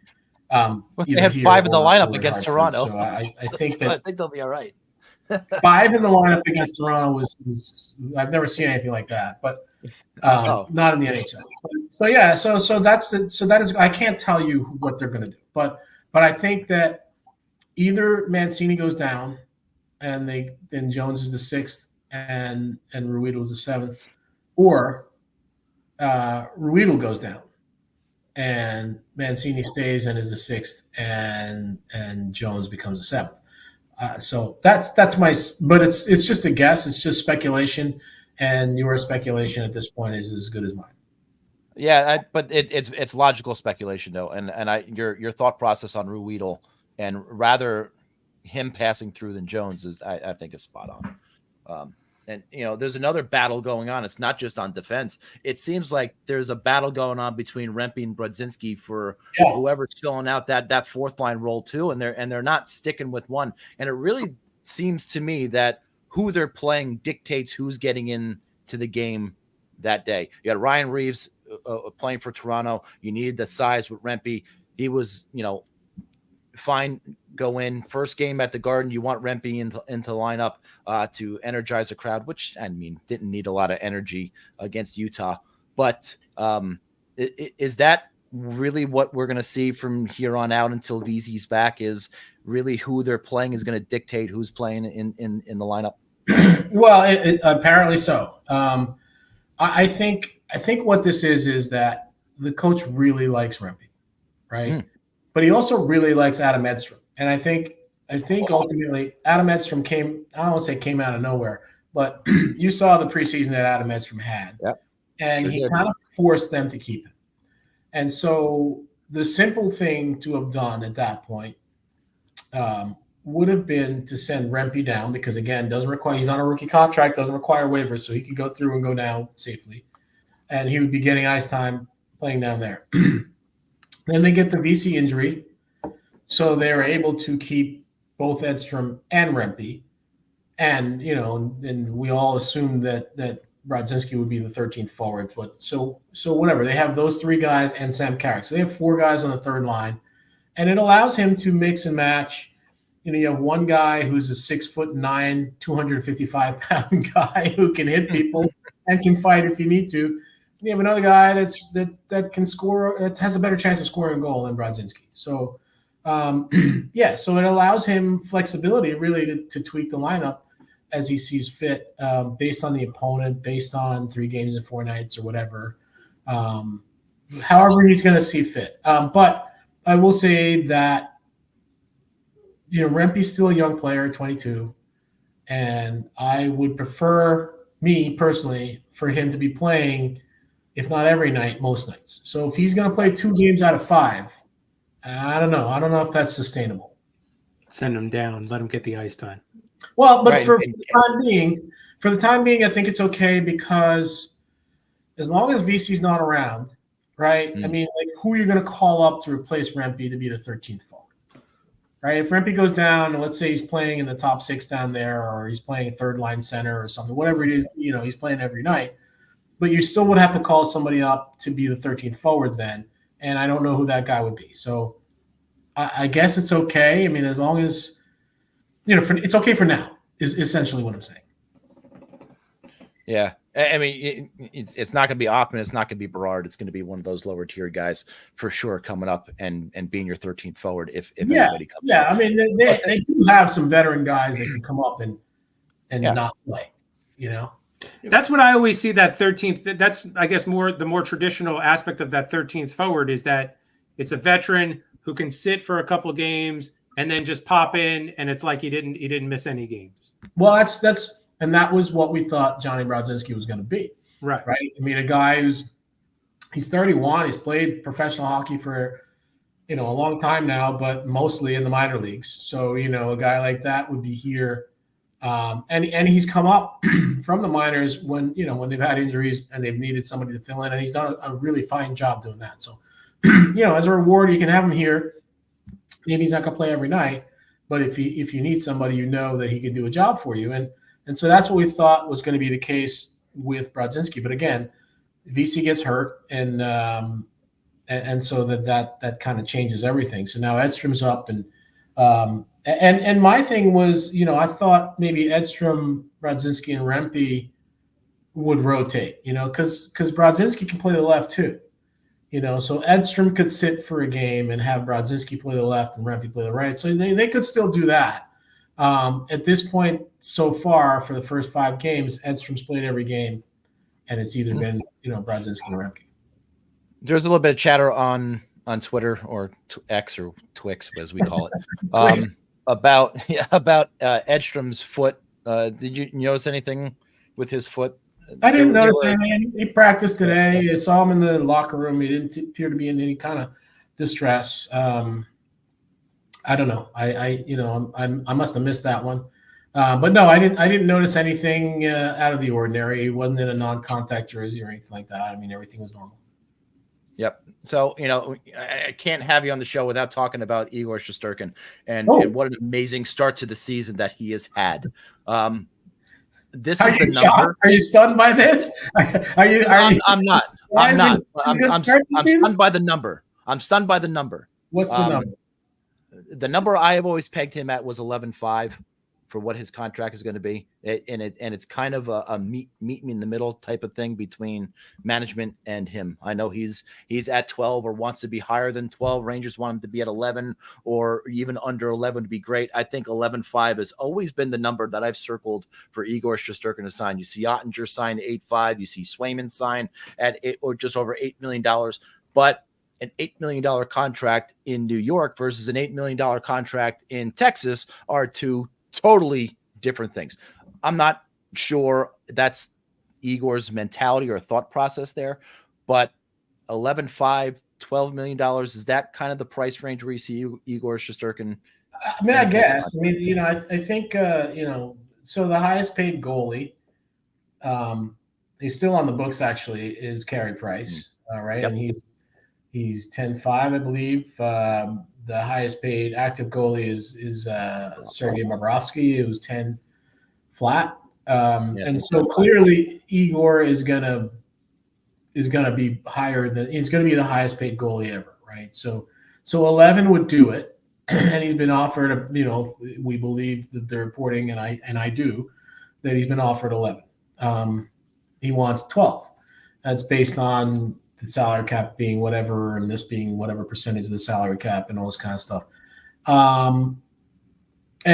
They had 5 in the lineup against Hartford. Toronto. So I think that I think they'll be all right. 5 in the lineup against Toronto was I've never seen anything like that, but not in the NHL. So yeah, so that is I can't tell you what they're going to do, but I think that either Mancini goes down, and then Jones is the 6th, and Ruedel is the 7th, or Ruedel goes down and Mancini stays and is the 6th, and Jones becomes the 7th. So that's my, but it's just a guess. It's just speculation, and your speculation at this point is as good as mine. Yeah, but it's logical speculation though, and your thought process on Ruedel, and rather him passing through than Jones, is I think is spot on. And, there's another battle going on. It's not just on defense. It seems like there's a battle going on between Rempe and Brodzinski for whoever's filling out that fourth line role too. And they're not sticking with one. And it really seems to me that who they're playing dictates who's getting into the game that day. You got Ryan Reeves playing for Toronto. You needed the size with Rempe. He was, fine, go in. First game at the Garden, you want Rempe into lineup to energize the crowd, which, didn't need a lot of energy against Utah. But is that really what we're going to see from here on out until VZ's back? Is really who they're playing is going to dictate who's playing in the lineup? Well, apparently so. I think what this is that the coach really likes Rempe, right? But he also really likes Adam Edstrom. And I think ultimately Adam Edstrom I don't want to say came out of nowhere, but you saw the preseason that Adam Edstrom had. Yep. And Sure he did. kind of forced them to keep him. And so the simple thing to have done at that point would have been to send Rempe down because, again, he's on a rookie contract, doesn't require waivers, so he could go through and go down safely. And he would be getting ice time playing down there. Then they get the VC injury, so they're able to keep both Edstrom and Rempe. And, and we all assumed that Brodzinski would be the 13th forward. But so whatever. They have those three guys and Sam Carrick. So they have four guys on the third line. And it allows him to mix and match. You have one guy who's a 6'9", 255-pound guy who can hit people and can fight if you need to. You have another guy that can score, that has a better chance of scoring a goal than Brodzinski. So, so it allows him flexibility really to tweak the lineup as he sees fit, based on the opponent, based on 3 games and 4 nights or whatever, however he's going to see fit. But I will say that, Rempe's still a young player, 22, and I would prefer, me personally, for him to be playing, if not every night, most nights. So if he's going to play 2 games out of 5, I don't know. I don't know if that's sustainable. Send him down. Let him get the ice time. Well, but Right. for the time being, I think it's okay because as long as VC's not around, right? Who are you going to call up to replace Rempe to be the 13th forward? Right? If Rempe goes down, and let's say he's playing in the top 6 down there, or he's playing a third line center or something, whatever it is, he's playing every night. But you still would have to call somebody up to be the 13th forward then, and I don't know who that guy would be. So I guess it's okay. As long as it's okay for now. Is essentially what I'm saying. Yeah. It's not going to be Offman. It's not going to be Berard. It's going to be one of those lower tier guys for sure coming up and being your 13th forward if anybody comes. Yeah. They do have some veteran guys that can come up and not play, That's what I always see, that 13th. That's, I guess, the more traditional aspect of that 13th forward is that it's a veteran who can sit for a couple games and then just pop in, and it's like he didn't miss any games. Well, and that was what we thought Johnny Brodzinski was going to be. Right. A guy he's 31. He's played professional hockey for, a long time now, but mostly in the minor leagues. So, a guy like that would be here. And he's come up from the minors when they've had injuries and they've needed somebody to fill in, and he's done a really fine job doing that. So, as a reward, you can have him here. Maybe he's not going to play every night, but if you need somebody, that he can do a job for you. And so that's what we thought was going to be the case with Brodzinski. But again, VC gets hurt, and so that kind of changes everything. So now Edstrom's up, and my thing was, I thought maybe Edstrom, Brodzinski, and Rempe would rotate, because Brodzinski can play the left too. So Edstrom could sit for a game and have Brodzinski play the left and Rempe play the right. So they could still do that. At this point, so far, for the first 5 games, Edstrom's played every game, and it's either been, Brodzinski or Rempe. There's a little bit of chatter on Twitter or X or Twix, as we call it, about Edstrom's foot. Did you notice anything with his foot? I didn't notice anything. He practiced today. I saw him in the locker room. He didn't appear to be in any kind of distress. I don't know. I must have missed that one. But no, I didn't notice anything out of the ordinary. He wasn't in a non-contact jersey or anything like that. I mean, everything was normal. Yep. So, I can't have you on the show without talking about Igor Shesterkin and what an amazing start to the season that he has had. This is the number. Are you stunned by this? I'm not. I'm stunned by the number. What's the number? The number I have always pegged him at was 11.5 for what his contract is going to be. It's kind of a meet me in the middle type of thing between management and him. I know he's at 12 or wants to be higher than 12. Rangers want him to be at 11 or even under 11 would be great. I think 11.5 has always been the number that I've circled for Igor Shesterkin to sign. You see Ottinger sign 8.5. You see Swayman sign at or just over $8 million. But an $8 million contract in New York versus an $8 million contract in Texas are two totally different things. I'm not sure that's Igor's mentality or thought process there, but 11.5, $12 million, is that kind of the price range where you see Igor Shesterkin? I mean, I guess. I mean, I think, so the highest paid goalie, he's still on the books actually, is Carey Price, right? Yep. And he's 10.5, I believe. The highest paid active goalie is Sergei Bobrovsky, who's 10 flat. And so clearly Igor is gonna be higher than he's gonna be the highest paid goalie ever, right? So 11 would do it, and he's been offered. We believe that they're reporting, and I do, that he's been offered 11. He wants 12. That's based on the salary cap being whatever, and this being whatever percentage of the salary cap, and all this kind of stuff. And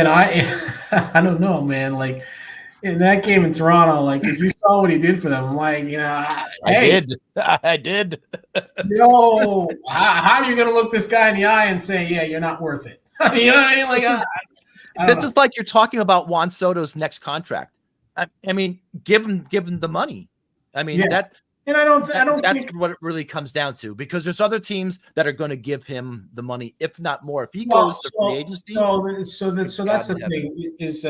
I don't know, man. Like in that game in Toronto, like if you saw what he did for them, I'm like, I did. How are you going to look this guy in the eye and say, yeah, you're not worth it? You know what I mean? This is like you're talking about Juan Soto's next contract. I mean, give him the money. I mean, and I don't that's think what it really comes down to, because there's other teams that are going to give him the money, if not more. If he goes to free agency, so that's the thing is,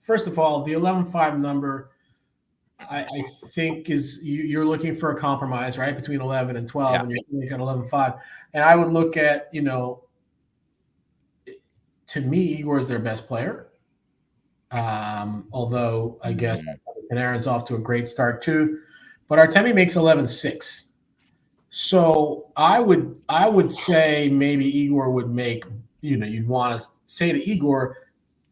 first of all, the 11.5 number, I think is you're looking for a compromise, right, between 11 and 12, and you're looking at 11.5, and I would look at, to me, Igor is their best player. Although I guess Panarin's off to a great start too. But Artemi makes 11.6. So I would say maybe Igor would make, you'd want to say to Igor,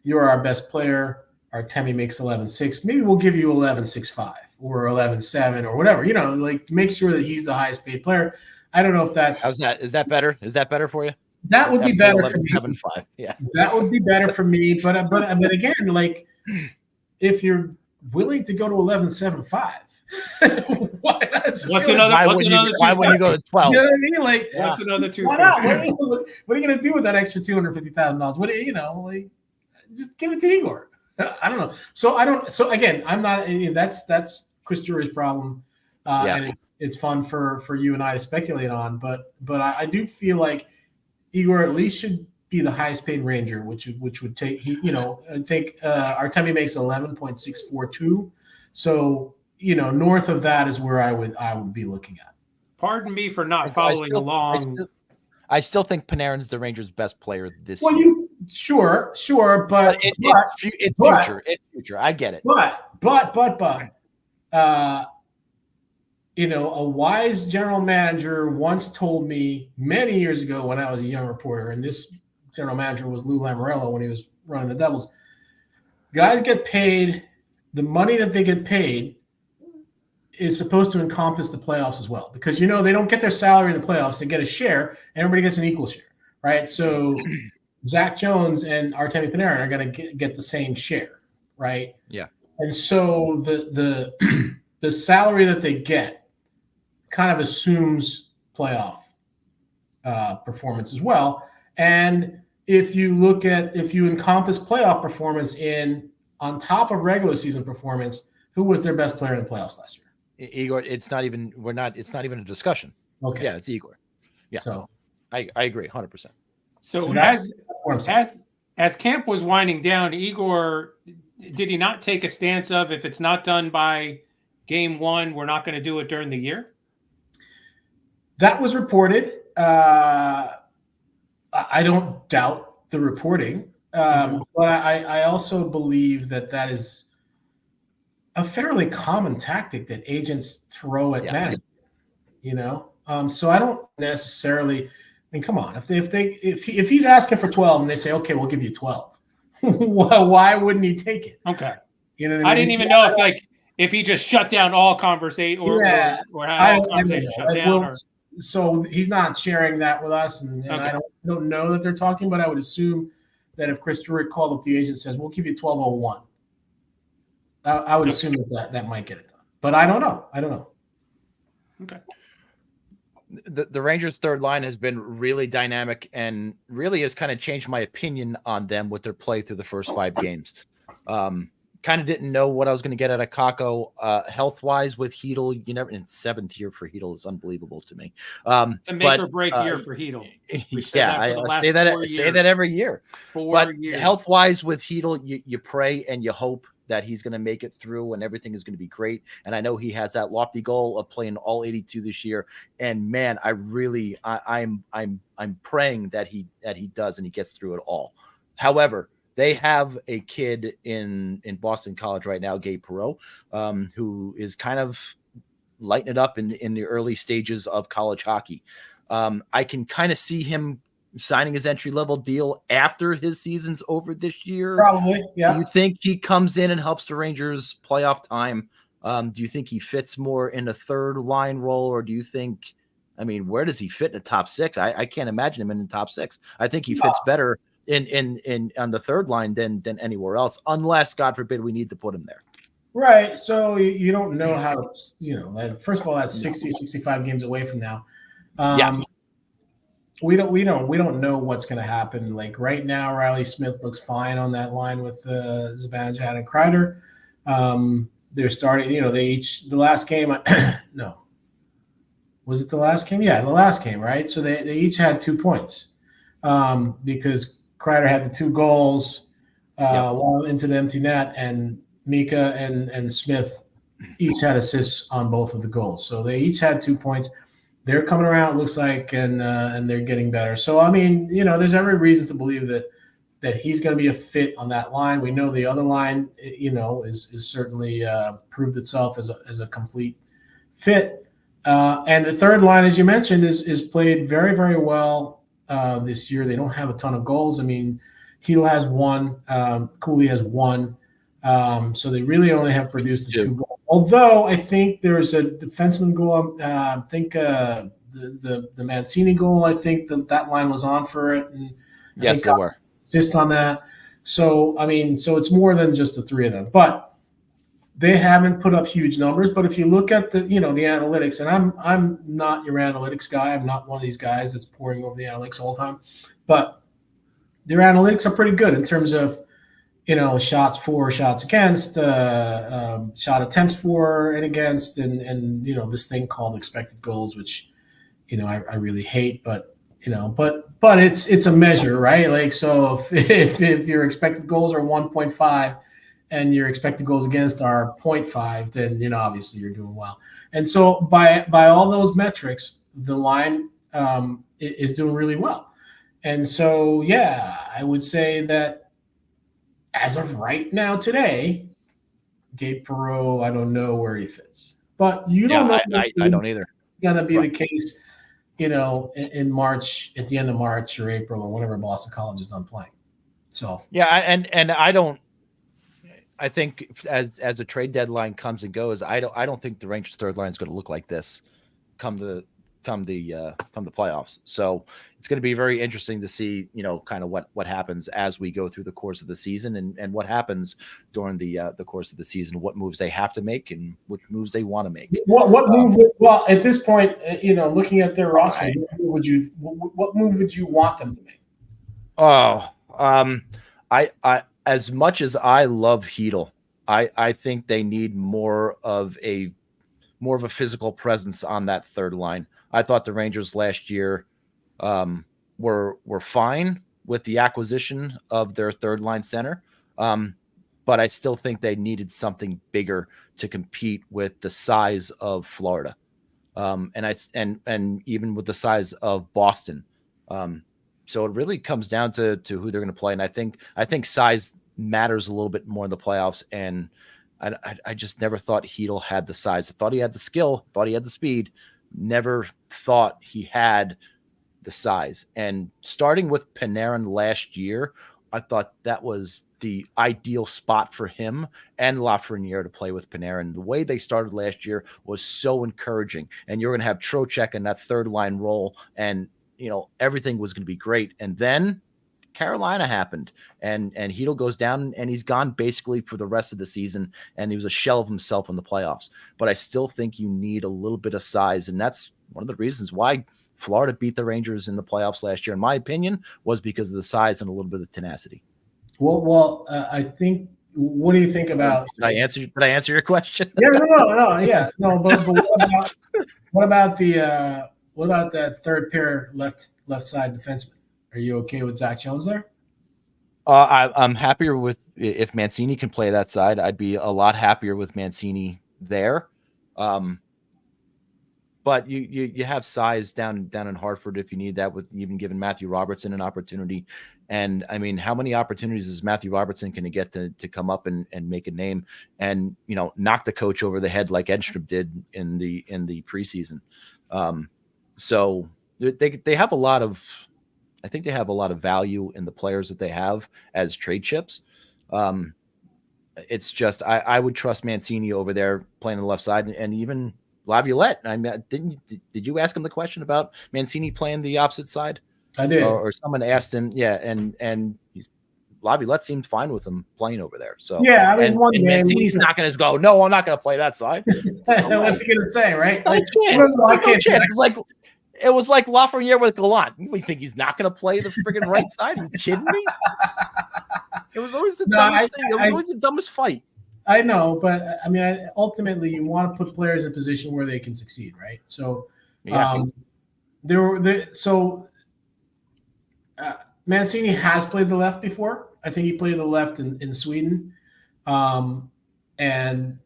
you're our best player. Artemi makes 11.6. Maybe we'll give you 11.65 or 11.7 or whatever, like make sure that he's the highest paid player. I don't know if that's. How's that? Is that better? Is that better for you? That would be better for me. 7.5. Yeah. That would be better for me. But again, like if you're willing to go to 11.75, why wouldn't you go to 12? You know what I mean? Like, what's another two? Why not? What are you going to do with that extra $250,000? What like, just give it to Igor. I don't know. So again, I'm not. That's Chris Drury's problem, and it's fun for you and I to speculate on. But I do feel like Igor at least should be the highest paid Ranger, which would take I think Artemi makes 11.642. So north of that is where I would be looking at. Pardon me for not following along. I still think Panarin's the Rangers' best player this year. Sure, but it's future. I get it. But a wise general manager once told me many years ago when I was a young reporter, and this general manager was Lou Lamoriello when he was running the Devils. Guys get paid. The money that they get paid is supposed to encompass the playoffs as well, because they don't get their salary in the playoffs; they get a share, and everybody gets an equal share, right? So Zach Jones and Artemi Panarin are going to get the same share, right? Yeah. And so the salary that they get kind of assumes playoff performance as well. And if you encompass playoff performance on top of regular season performance, who was their best player in the playoffs last year? Igor. It's not even a discussion. Okay. Yeah, it's Igor. Yeah. So I agree 100%. So as camp was winding down, Igor, did he not take a stance of if it's not done by game 1, we're not going to do it during the year? That was reported. I don't doubt the reporting, but I also believe that is a fairly common tactic that agents throw at management. So I don't necessarily. I mean, come on, if he's asking for 12 and they say, okay, we'll give you 12, why wouldn't he take it? Okay. You know what I mean? I didn't even know if he just shut down all conversation or had all conversation shut down. So he's not sharing that with us, and I don't know that they're talking, but I would assume that if Chris Drury called up the agent and says, we'll give you 1201, I would assume that might get it done. But I don't know. Okay. The Rangers' third line has been really dynamic and really has kind of changed my opinion on them with their play through the first 5 games. Kind of didn't know what I was going to get out of Kakko health-wise with Hedl. You never in 7th year for Hedl is unbelievable to me. It's a make or break year for Hedl. Yeah, I say that every year. Health-wise with Hedl, you pray and you hope that he's going to make it through and everything is going to be great. And I know he has that lofty goal of playing all 82 this year. And man, I'm praying that he does and he gets through it all. However, they have a kid in Boston College right now, Gabe Perreault, who is kind of lighting it up in the early stages of college hockey. I can kind of see him signing his entry-level deal after his season's over this year. Probably, yeah. Do you think he comes in and helps the Rangers playoff time? Do you think he fits more in a third-line role, or do you think – I mean, where does he fit in the top 6? I can't imagine him in the top 6. I think he fits better – in on the third line than anywhere else, unless God forbid we need to put him there. Right. So you don't know how to, first of all, that's 60, 65 games away from now. We don't know what's going to happen. Like right now, Riley Smith looks fine on that line with Zibanejad and Kreider. They're starting, the last game, no. Was it the last game? Yeah, the last game, right? So they each had 2 points because Kreider had the 2 goals while into the empty net, and Mika and Smith each had assists on both of the goals. So they each had 2 points. They're coming around, it looks like, and they're getting better. So, I mean, there's every reason to believe that he's going to be a fit on that line. We know the other line, is certainly proved itself as a complete fit. And the third line, as you mentioned, is played very, very well this year. They don't have a ton of goals. I mean, Hedl has 1, Cooley has 1. So they really only have produced the 2 goals. Although I think there's a defenseman goal. I think the Mancini goal, I think that line was on for it. And yes, they were. Assist on that. So, I mean, so it's more than just the 3 of them. But they haven't put up huge numbers, but if you look at the analytics, and I'm not your analytics guy. I'm not one of these guys that's poring over the analytics all the time, but their analytics are pretty good in terms of, shots for, shots against, shot attempts for and against, and this thing called expected goals, which, I really hate, but it's a measure, right? Like, so if your expected goals are 1.5, and your expected goals against are 0.5, then obviously you're doing well. And so by all those metrics, the line is doing really well. And so I would say that as of right now today, Gabe Perreault, I don't know where he fits, but you don't know. I don't either. Going to be the case, in March, at the end of March or April or whenever Boston College is done playing. So and I don't. I think as a trade deadline comes and goes, I don't think the Rangers' third line is going to look like this come the playoffs. So it's going to be very interesting to see, kind of what happens as we go through the course of the season and what happens during the course of the season, what moves they have to make and which moves they want to make. What move? Well, at this point, looking at their roster, what move would you want them to make? I as much as I love Hedl, I think they need more of a physical presence on that third line. I thought the Rangers last year were fine with the acquisition of their third line center. But I still think they needed something bigger to compete with the size of Florida. And even with the size of Boston. So it really comes down to who they're going to play. And I think size matters a little bit more in the playoffs. And I just never thought Hedl had the size. I thought he had the skill, thought he had the speed, never thought he had the size. And starting with Panarin last year, I thought that was the ideal spot for him and Lafreniere to play with Panarin. The way they started last year was so encouraging. And you're going to have Trocheck in that third line role, and everything was going to be great. And then Carolina happened, and Hedl goes down, and he's gone basically for the rest of the season, and he was a shell of himself in the playoffs. But I still think you need a little bit of size, and that's one of the reasons why Florida beat the Rangers in the playoffs last year, in my opinion, was because of the size and a little bit of tenacity. Well, I think. What do you think about? Did I answer your question? Yeah, no. But what about that third pair left side defenseman? Are you okay with Zach Jones there? I'm happier with if Mancini can play that side. I'd be a lot happier with Mancini there. But you have size down in Hartford if you need that, with even giving Matthew Robertson an opportunity. And I mean, how many opportunities is Matthew Robertson going to get to come up and make a name and knock the coach over the head like Edstrom did in the preseason? So they have a lot of. I think they have a lot of value in the players that they have as trade chips. It's just I would trust Mancini over there playing on the left side, and even Laviolette. I mean, did you ask him the question about Mancini playing the opposite side? I did. Or someone asked him, yeah, and Laviolette seemed fine with him playing over there. So yeah, I mean, one game Mancini's not going to go. No, I'm not going to play that side. What's he going to say, right? No chance. No chance. It was like Lafreniere with Gallant. You think he's not going to play the friggin' right side? Are you kidding me? It was always the dumbest thing. It was always the dumbest fight. I know, but I mean, ultimately, you want to put players in a position where they can succeed, right? So, Mancini has played the left before. I think he played the left in Sweden, and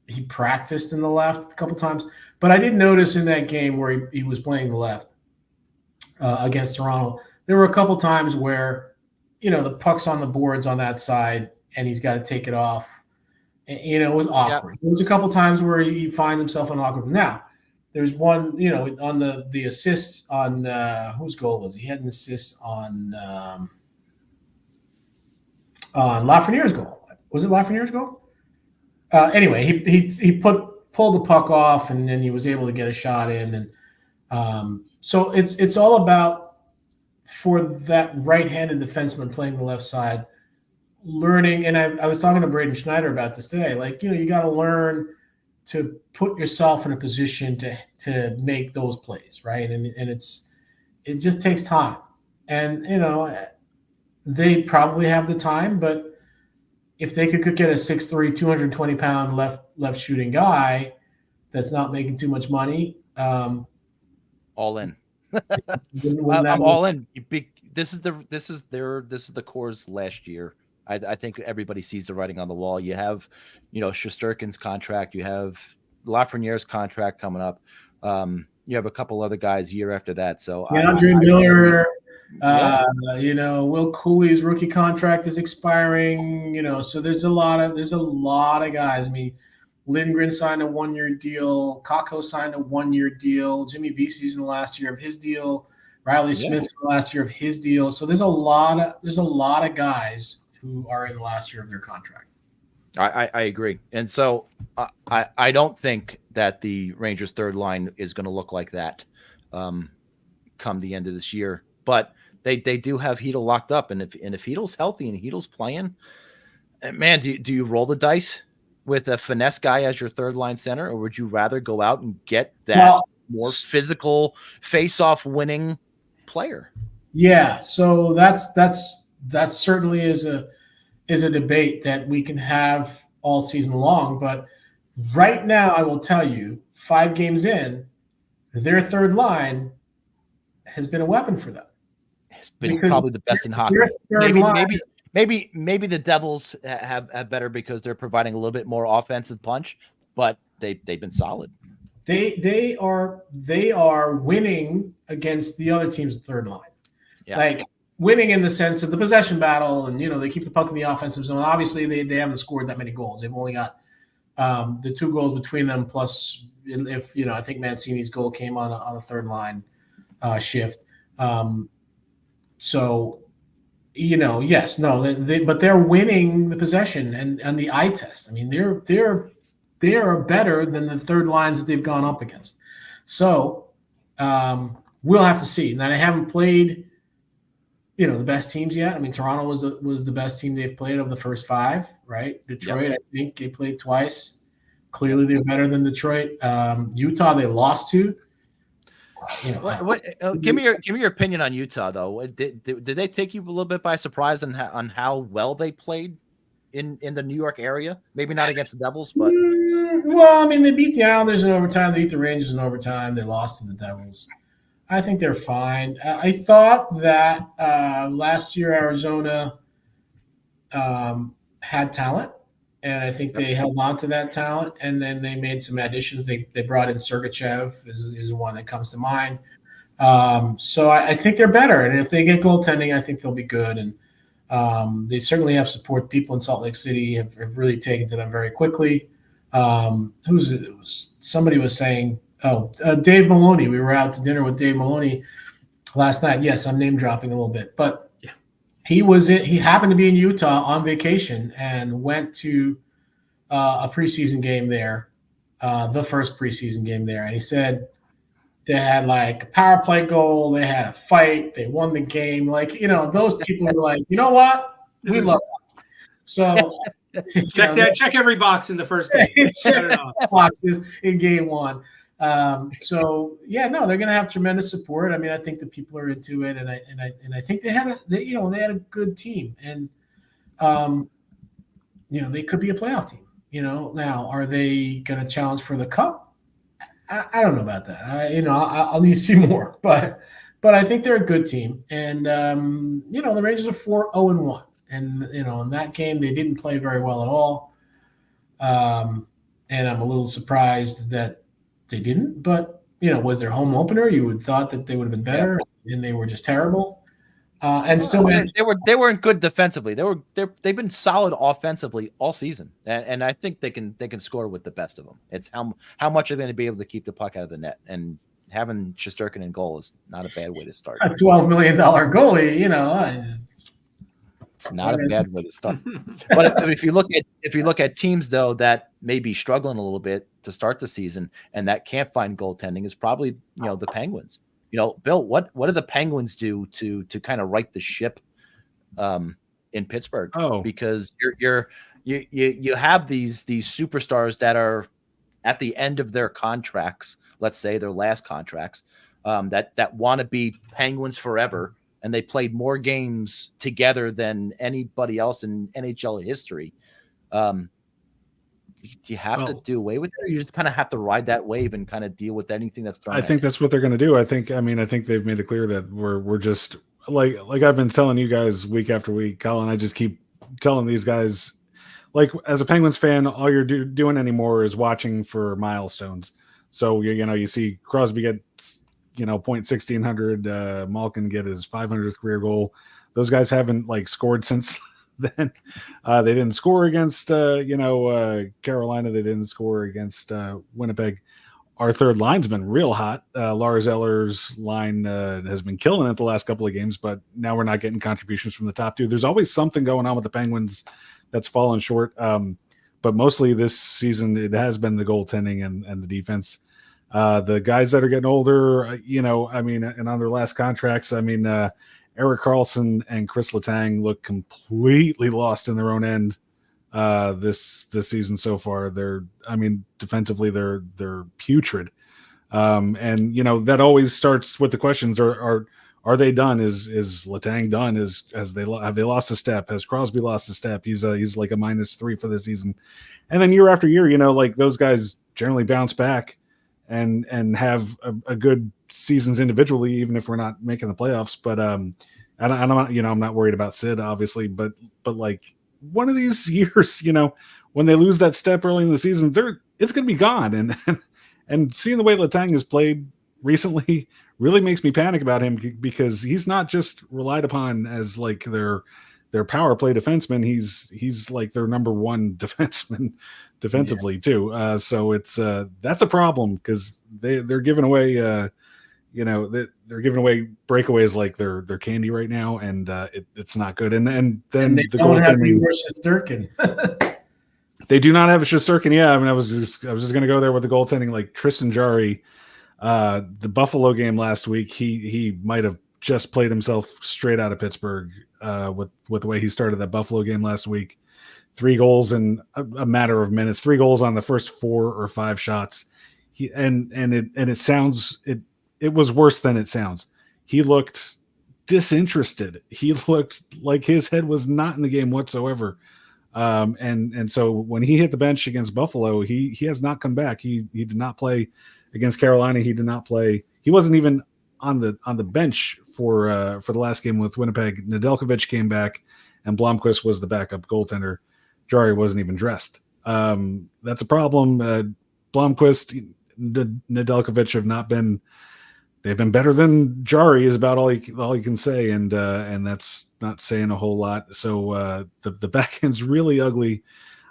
he practiced in the left a couple times. But I did notice in that game where he was playing the left against Toronto, there were a couple times where, the puck's on the boards on that side and he's got to take it off. It was awkward. There was a couple times where he finds himself in an awkward. Now, there's one, on the assist on whose goal was he? He had an assist on Lafreniere's goal. Was it Lafreniere's goal? Anyway, he pulled the puck off, and then he was able to get a shot in, and so it's all about, for that right-handed defenseman playing the left side, learning. And I was talking to Braden Schneider about this today. Like, you got to learn to put yourself in a position to make those plays, right? And it just takes time, and they probably have the time, but if they could get a 6'3", 220-pound left shooting guy that's not making too much money, all in. I'm all in. This is the Core's last year. I think everybody sees the writing on the wall. You have, Shesterkin's contract. You have Lafreniere's contract coming up. You have a couple other guys year after that. So Andre Miller. Will Cooley's rookie contract is expiring, so there's a lot of guys. I mean, Lindgren signed a 1-year deal, Kakko signed a 1-year deal, Jimmy Vesey's in the last year of his deal, Riley Smith's in the last year of his deal. So there's a lot of guys who are in the last year of their contract. I agree. And so I don't think that the Rangers third line is going to look like that come the end of this year. But they do have Hedl locked up, and if Hedl's healthy and Hedl's playing, man, do you roll the dice with a finesse guy as your third line center, or would you rather go out and get that more physical face-off winning player? Yeah, so that certainly is a debate that we can have all season long. But right now, I will tell you, 5 games in, their third line has been a weapon for them. It's been Because probably the best in hockey. their third line Maybe the Devils have better because they're providing a little bit more offensive punch, but they've been solid. they are winning against the other team's third line. Yeah. Like winning in the sense of the possession battle, and they keep the puck in the offensive zone. Obviously, they haven't scored that many goals. They've only got the 2 goals between them. Plus, if I think Mancini's goal came on a third line shift. So, yes, no, but they're winning the possession and the eye test. I mean, they are better than the third lines that they've gone up against. So we'll have to see. Now, they haven't played, the best teams yet. I mean, Toronto was the best team they've played of the first 5, right? Detroit, yep. I think they played twice. Clearly, they're better than Detroit. Utah, they lost to. Give me your opinion on Utah, though. Did they take you a little bit by surprise on how well they played in the New York area? Maybe not against the Devils, but well, I mean, they beat the Islanders in overtime. They beat the Rangers in overtime. They lost to the Devils. I think they're fine. I thought that last year Arizona had talent, and I think they held on to that talent, and then they made some additions. They brought in Sergachev is one that comes to mind. So I think they're better, and if they get goaltending, I think they'll be good. And they certainly have support. People in Salt Lake City have really taken to them very quickly. Who's it? Somebody was saying, Dave Maloney. We were out to dinner with Dave Maloney last night. Yes, I'm name dropping a little bit, but yeah. He happened to be in Utah on vacation and went to a preseason game there, the first preseason game there. And he said they had like a power play goal. They had a fight. They won the game. Like, those people were like, you know what? We love them. So check every box in the first game. Check boxes in game 1. So yeah, no, they're going to have tremendous support. I mean, I think the people are into it, and I think they had a good team, and they could be a playoff team. Now are they going to challenge for the cup? I don't know about that. I'll need to see more, but I think they're a good team, and the Rangers are 4-0-1, and in that game they didn't play very well at all, and I'm a little surprised that they didn't, but was their home opener. You would thought that they would have been better, and they were just terrible. And still, they weren't good defensively. They've been solid offensively all season, and I think they can score with the best of them. It's how much are they going to be able to keep the puck out of the net, and having Shesterkin in goal is not a bad way to start. A $12 million goalie, It's not a bad way to start. But if you look at teams though that may be struggling a little bit to start the season and that can't find goaltending, is probably the Penguins. Bill, what do the Penguins do to kind of right the ship in Pittsburgh? Oh, because you have these superstars that are at the end of their contracts, let's say their last contracts, that want to be Penguins forever. And they played more games together than anybody else in NHL history. Do you have to do away with it? Or you just kind of have to ride that wave and kind of deal with anything that's thrown. I think that's what they're going to do. I think they've made it clear that we're just like I've been telling you guys week after week, Colin. I just keep telling these guys, like, as a Penguins fan, all you're doing anymore is watching for milestones. So you see Crosby get .1600, Malkin get his 500th career goal. Those guys haven't scored since then. They didn't score against Carolina. They didn't score against Winnipeg. Our third line's been real hot. Lars Eller's line has been killing it the last couple of games, but now we're not getting contributions from the top 2. There's always something going on with the Penguins that's fallen short. But mostly this season, it has been the goaltending and the defense. The guys that are getting older, and on their last contracts, Erik Karlsson and Chris Letang look completely lost in their own end this season so far. Defensively, they're putrid. And that always starts with the questions: Are they done? Is Letang done? Have they lost a step? Has Crosby lost a step? He's like a -3 for the season. And then year after year, those guys generally bounce back and have a good seasons individually, even if we're not making the playoffs. But and I'm not, I'm not worried about Sid, obviously, but like one of these years, when they lose that step early in the season, it's going to be gone. And seeing the way Letang has played recently really makes me panic about him, because he's not just relied upon as like their power play defenseman. He's like their number one defenseman defensively too. So it's that's a problem, because they're giving away they're giving away breakaways like they're candy right now, and it's not good. And then they the don't have goaltending. Durkin. They do not have a Shesterkin. Yeah, I mean, I was just going to go there with the goaltending. Like Tristan Jarry, the Buffalo game last week, he might have just played himself straight out of Pittsburgh with the way he started that Buffalo game last week. 3 goals in a matter of minutes. 3 goals on the first 4 or 5 shots. It was worse than it sounds. He looked disinterested. He looked like his head was not in the game whatsoever. And so when he hit the bench against Buffalo, he has not come back. He did not play against Carolina. He did not play. He wasn't even on the bench for the last game with Winnipeg. Nedeljkovic came back, and Blomqvist was the backup goaltender. Jarry wasn't even dressed. That's a problem. Blomqvist, Nedeljkovic have not been. They've been better than Jarry is about all you can say, and that's not saying a whole lot. So the back end's really ugly.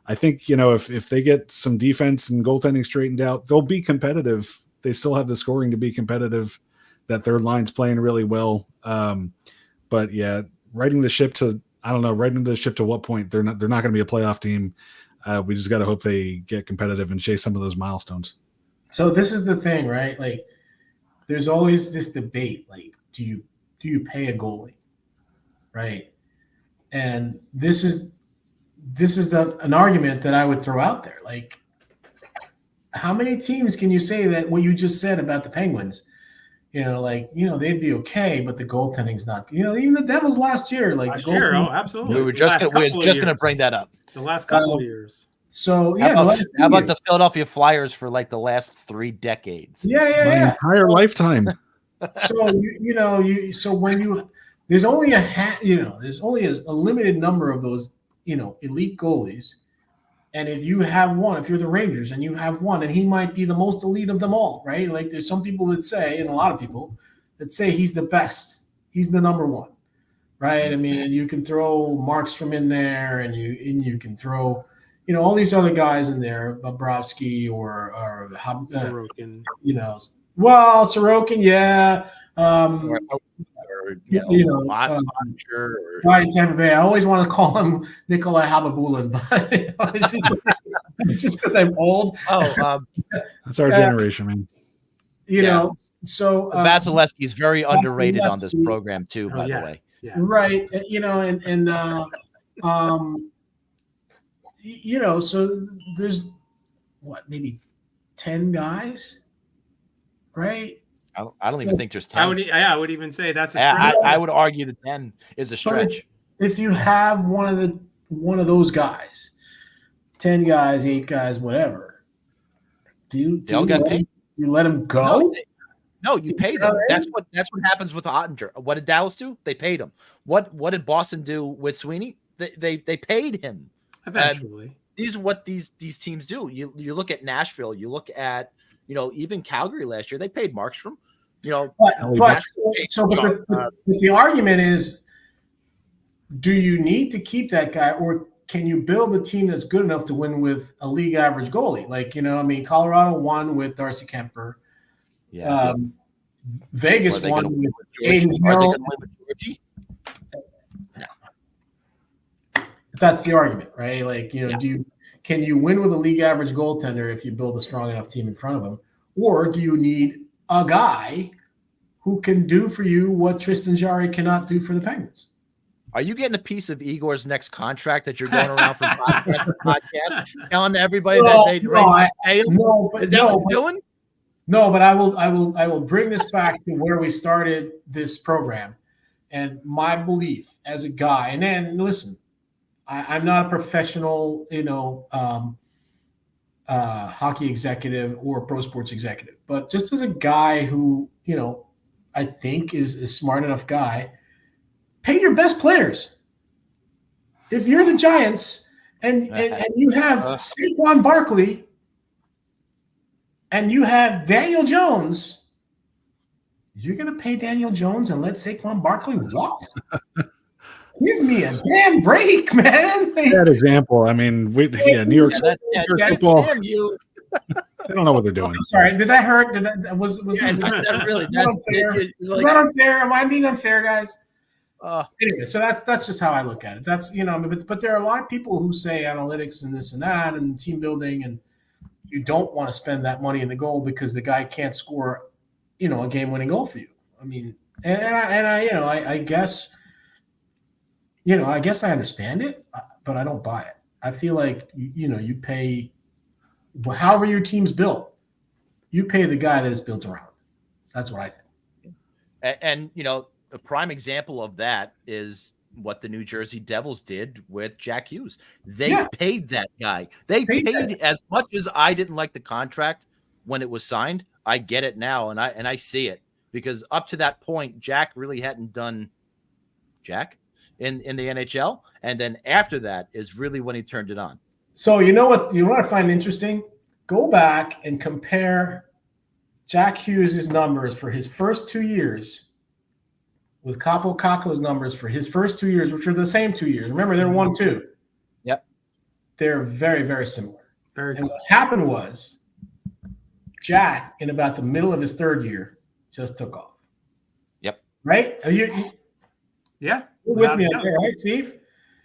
I think if they get some defense and goaltending straightened out, they'll be competitive. They still have the scoring to be competitive. That third line's playing really well. But yeah, riding the ship to what point? They're not going to be a playoff team. We just got to hope they get competitive and chase some of those milestones. So this is the thing, right? Like, there's always this debate, like, do you pay a goalie, right? And this is an argument that I would throw out there. Like, how many teams can you say that what you just said about the Penguins? They'd be okay, but the goaltending's not. Even the Devils last year, absolutely. We were just going to bring that up. The last couple of years. So how about the Philadelphia Flyers for like the last 3 decades? My entire lifetime. So so when there's only there's only a limited number of those elite goalies, and if you have one, if you're the Rangers and you have one, and he might be the most elite of them all, right? Like, there's some people that say, and a lot of people that say he's the best, he's the number one, right? I mean, you can throw Markstrom in there, and you can throw all these other guys in there, Bobrovsky or Sorokin. Sorokin, yeah. Ryan Tampa Bay. I always want to call him Nikolai Hababulin, but it's just because I'm old. That's our generation, man. So Vasilevsky is very underrated on this program too, by the way. Yeah. Right. So there's maybe 10 guys, right? I don't even think there's 10. I would even say that's a stretch. I would argue that 10 is a stretch. If you have one of those guys, 10 guys, 8 guys, whatever, you let them go? No, you pay them. That's what happens with Ottinger. What did Dallas do? They paid him. What did Boston do with Sweeney? They paid him. Eventually. These are what these teams do. You look at Nashville, you look at even Calgary last year, they paid Markstrom. But the argument is, do you need to keep that guy, or can you build a team that's good enough to win with a league average goalie? Like, Colorado won with Darcy Kemper. Yeah. Vegas won with Aiden Hill. That's the argument, right? Like, can you win with a league average goaltender if you build a strong enough team in front of him? Or do you need a guy who can do for you what Tristan Jarry cannot do for the Penguins? Are you getting a piece of Igor's next contract that you're going around from podcast to podcast, telling everybody that they is that what you're doing? No, but I will bring this back to where we started this program, and my belief as a guy. And then listen, I'm not a professional, hockey executive or pro sports executive, but just as a guy who, I think is a smart enough guy, Pay your best players. If you're the Giants and you have Saquon Barkley and you have Daniel Jones, you're going to pay Daniel Jones and let Saquon Barkley walk? Give me a damn break, man. That example. I mean, New York football. Damn you. They don't know what they're doing. I'm sorry. Did that hurt? Was that really unfair? Was that unfair? Am I being unfair, guys? Anyway, so that's just how I look at it. That's but there are a lot of people who say analytics and this and that and team building, and you don't want to spend that money in the goal because the guy can't score, a game-winning goal for you. I mean, I guess I understand it, but I don't buy it. I feel like you pay, however your team's built, you pay the guy that it's built around. That's what I think. And a prime example of that is what the New Jersey Devils did with Jack Hughes. They paid that guy. They paid as much as I didn't like the contract when it was signed. I get it now, and I see it, because up to that point, Jack really hadn't done Jack in the NHL, and then after that is really when he turned it on. So you know what I find interesting? Go back and compare Jack Hughes' numbers for his first 2 years with Kaapo Kakko's numbers for his first 2 years, which are the same 2 years. Remember, they're 1-2. Yep. They're very, very similar. Very and cool. what happened was Jack, in about the middle of his third year, just took off. Yep. Right? Yeah. You're with me out there, right, Steve?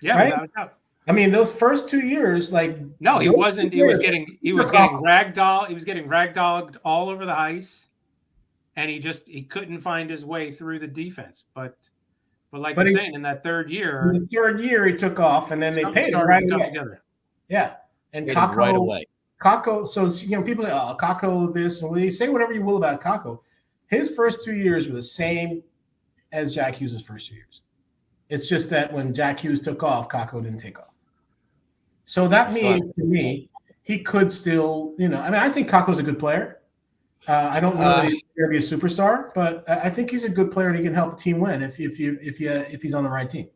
Yeah, right? without a doubt. I mean, those first 2 years, no, he wasn't. He was getting ragdoll. He was getting ragdolled all over the ice, and he couldn't find his way through the defense. But you're saying, in that third year, he took off, and then they paid him right away. Together. Yeah, and Kakko right away. Kakko. So people say, "Oh, Kakko this," and they say whatever you will about Kakko. His first 2 years were the same as Jack Hughes' first 2 years. It's just that when Jack Hughes took off, Kakko didn't take off. So that means to me, he could still, I think Kakko's a good player. I don't know that he's going to be a superstar, but I think he's a good player and he can help a team win if he's on the right team.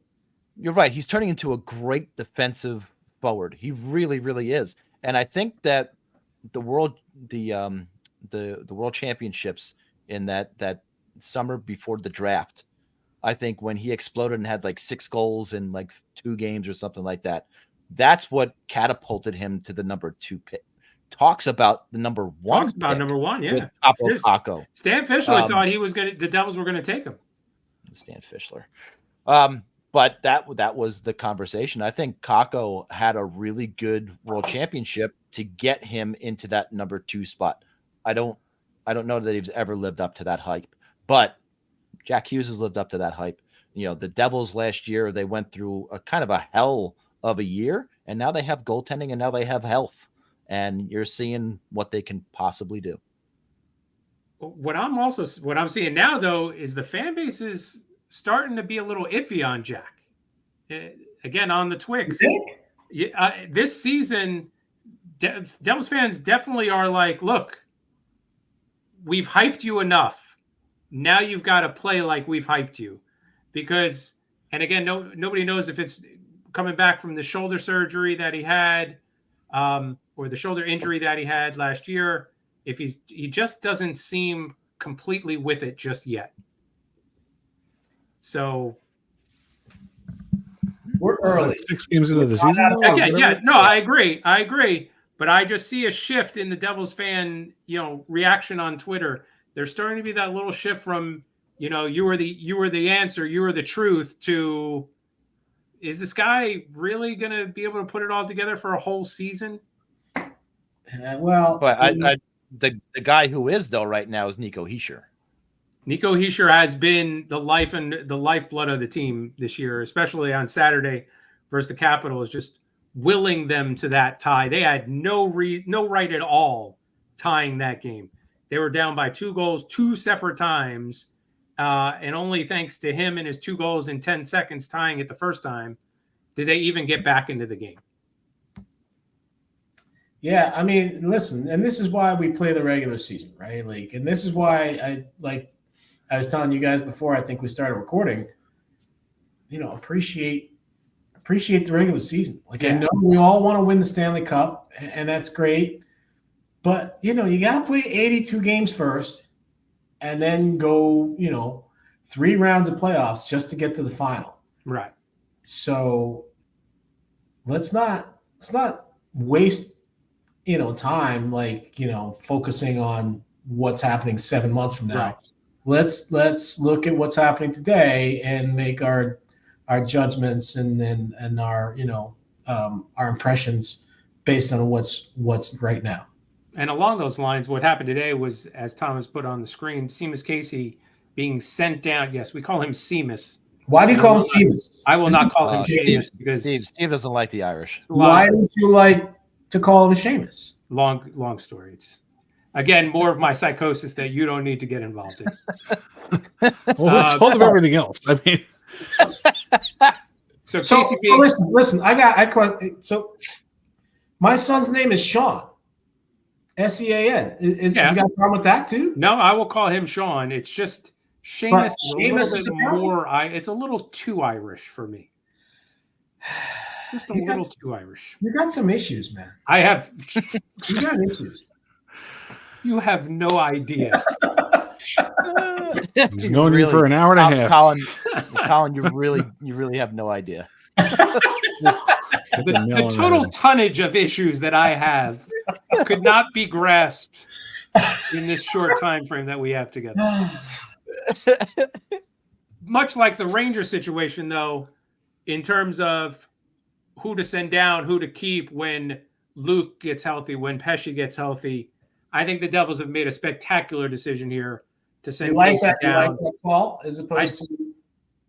You're right. He's turning into a great defensive forward. He really, really is. And I think that the world championships in that summer before the draft, I think when he exploded and had 6 goals in 2 games or something like that, that's what catapulted him to the number 2 pick. Talks about the number 1. Talks about number 1, yeah. With Kakko. Stan Fischler thought the Devils were going to take him. Stan Fischler. But that was the conversation. I think Kakko had a really good world championship to get him into that number 2 spot. I don't know that he's ever lived up to that hype, but Jack Hughes has lived up to that hype. The Devils last year, they went through a kind of a hell of a year, and now they have goaltending and now they have health, and you're seeing what they can possibly do. What I'm seeing now, though, is the fan base is starting to be a little iffy on Jack. Again, on the Twigs. This season, Devils fans definitely are like, look, we've hyped you enough. Now you've got to play like we've hyped you. Because, and again, nobody knows if it's coming back from the shoulder surgery that he had, or the shoulder injury that he had last year. If he just doesn't seem completely with it just yet. So we're early. 6 games into the season. I agree. But I just see a shift in the Devils fan, reaction on Twitter. There's starting to be that little shift from, you were the answer, you were the truth, to, is this guy really going to be able to put it all together for a whole season? But the guy who is, though, right now is Nico Hischier. Nico Hischier has been the life and the lifeblood of the team this year, especially on Saturday versus the Capitals, just willing them to that tie. They had no right at all tying that game. They were down by 2 goals 2 separate times, and only thanks to him and his 2 goals in 10 seconds tying it the first time did they even get back into the game. Yeah, I mean, listen, and this is why we play the regular season, right? And this is why I was telling you guys before I think we started recording, appreciate the regular season. Like, I know we all want to win the Stanley Cup, and that's great. But, you got to play 82 games first and then go, 3 rounds of playoffs just to get to the final. Right. So let's not waste, time, like, focusing on what's happening 7 months from now. Right. Let's look at what's happening today and make our judgments and our impressions based on what's right now. And along those lines, what happened today was, as Thomas put on the screen, Seamus Casey being sent down. Yes, we call him Seamus. Why do you call him Seamus? I will not call him Seamus because Steve doesn't like the Irish. Why don't you like to call him Seamus? Long story. It's just, again, more of my psychosis that you don't need to get involved in. Well, we told him everything else. I mean, so listen. So my son's name is Sean. Sean. You got a problem with that too? No, I will call him Sean. It's just Seamus is a little bit more. It's a little too Irish for me. Just a little too Irish. You got some issues, man. I have. You got issues. You have no idea. He's known you for an hour and a half. Colin, you really have no idea. The total tonnage of issues that I have could not be grasped in this short time frame that we have together. Much like the Ranger situation, though, in terms of who to send down, who to keep when Luke gets healthy, when Pesci gets healthy, I think the Devils have made a spectacular decision here to send Casey down. You like that call as opposed to...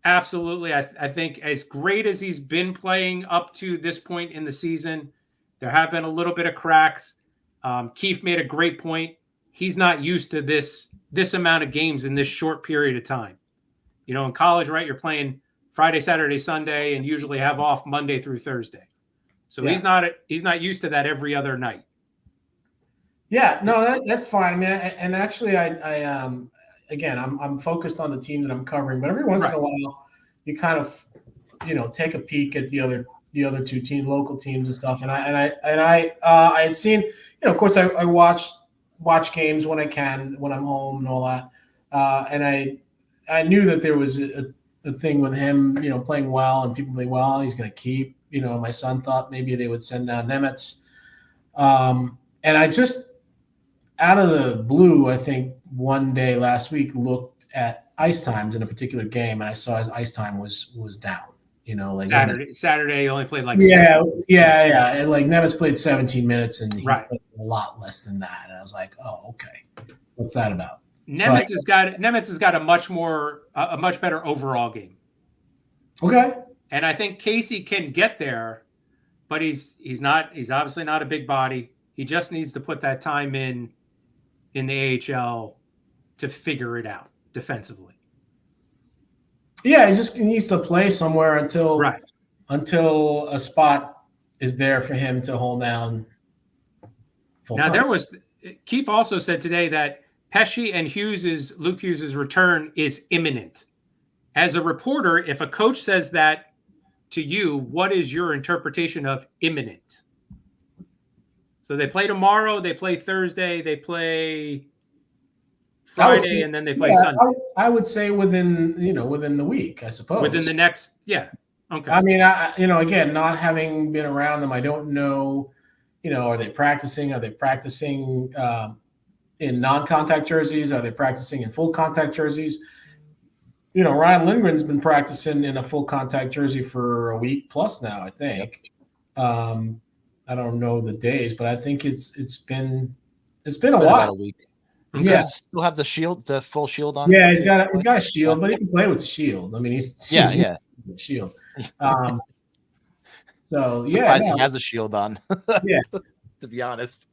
Absolutely. I think as great as he's been playing up to this point in the season, there have been a little bit of cracks. Keith made a great point. He's not used to this amount of games in this short period of time. In college, right, you're playing Friday, Saturday, Sunday, and usually have off Monday through Thursday. So he's not used to that every other night. Yeah, no, that's fine. I mean, and actually, I'm focused on the team that I'm covering, but every once in a while, you kind of, take a peek at the other 2 local teams and stuff. And I had seen, of course, I watch games when I can, when I'm home and all that. And I knew that there was a thing with him, playing well and people playing well. He's going to keep. My son thought maybe they would send down Nemitz. And I just, out of the blue, I think one day last week looked at ice times in a particular game, and I saw his ice time was down. Like Saturday he only played like yeah, and like Nemitz played 17 minutes, and he played a lot less than that. And I was like, oh, okay, what's that about? Nemitz has got a much better overall game. Okay, and I think Casey can get there, but he's obviously not a big body. He just needs to put that time in the AHL to figure it out defensively. Yeah, he needs to play somewhere until a spot is there for him to hold down full time. Keith also said today that Pesci and Luke Hughes' return is imminent. As a reporter, if a coach says that to you, what is your interpretation of imminent? So they play tomorrow, they play Thursday, they play Friday, and then they play Sunday. I would say within the week, I suppose. Within the next, okay. I mean, again, not having been around them, I don't know, are they practicing? Are they practicing in non-contact jerseys? Are they practicing in full contact jerseys? Ryan Lindgren's been practicing in a full contact jersey for a week plus now, I think. I don't know the days, but I think it's been a while. About a week. Does he still have the full shield on? Yeah, he's got a shield, but he can play with the shield. I mean, he's shield. So he has a shield on. Yeah, to be honest.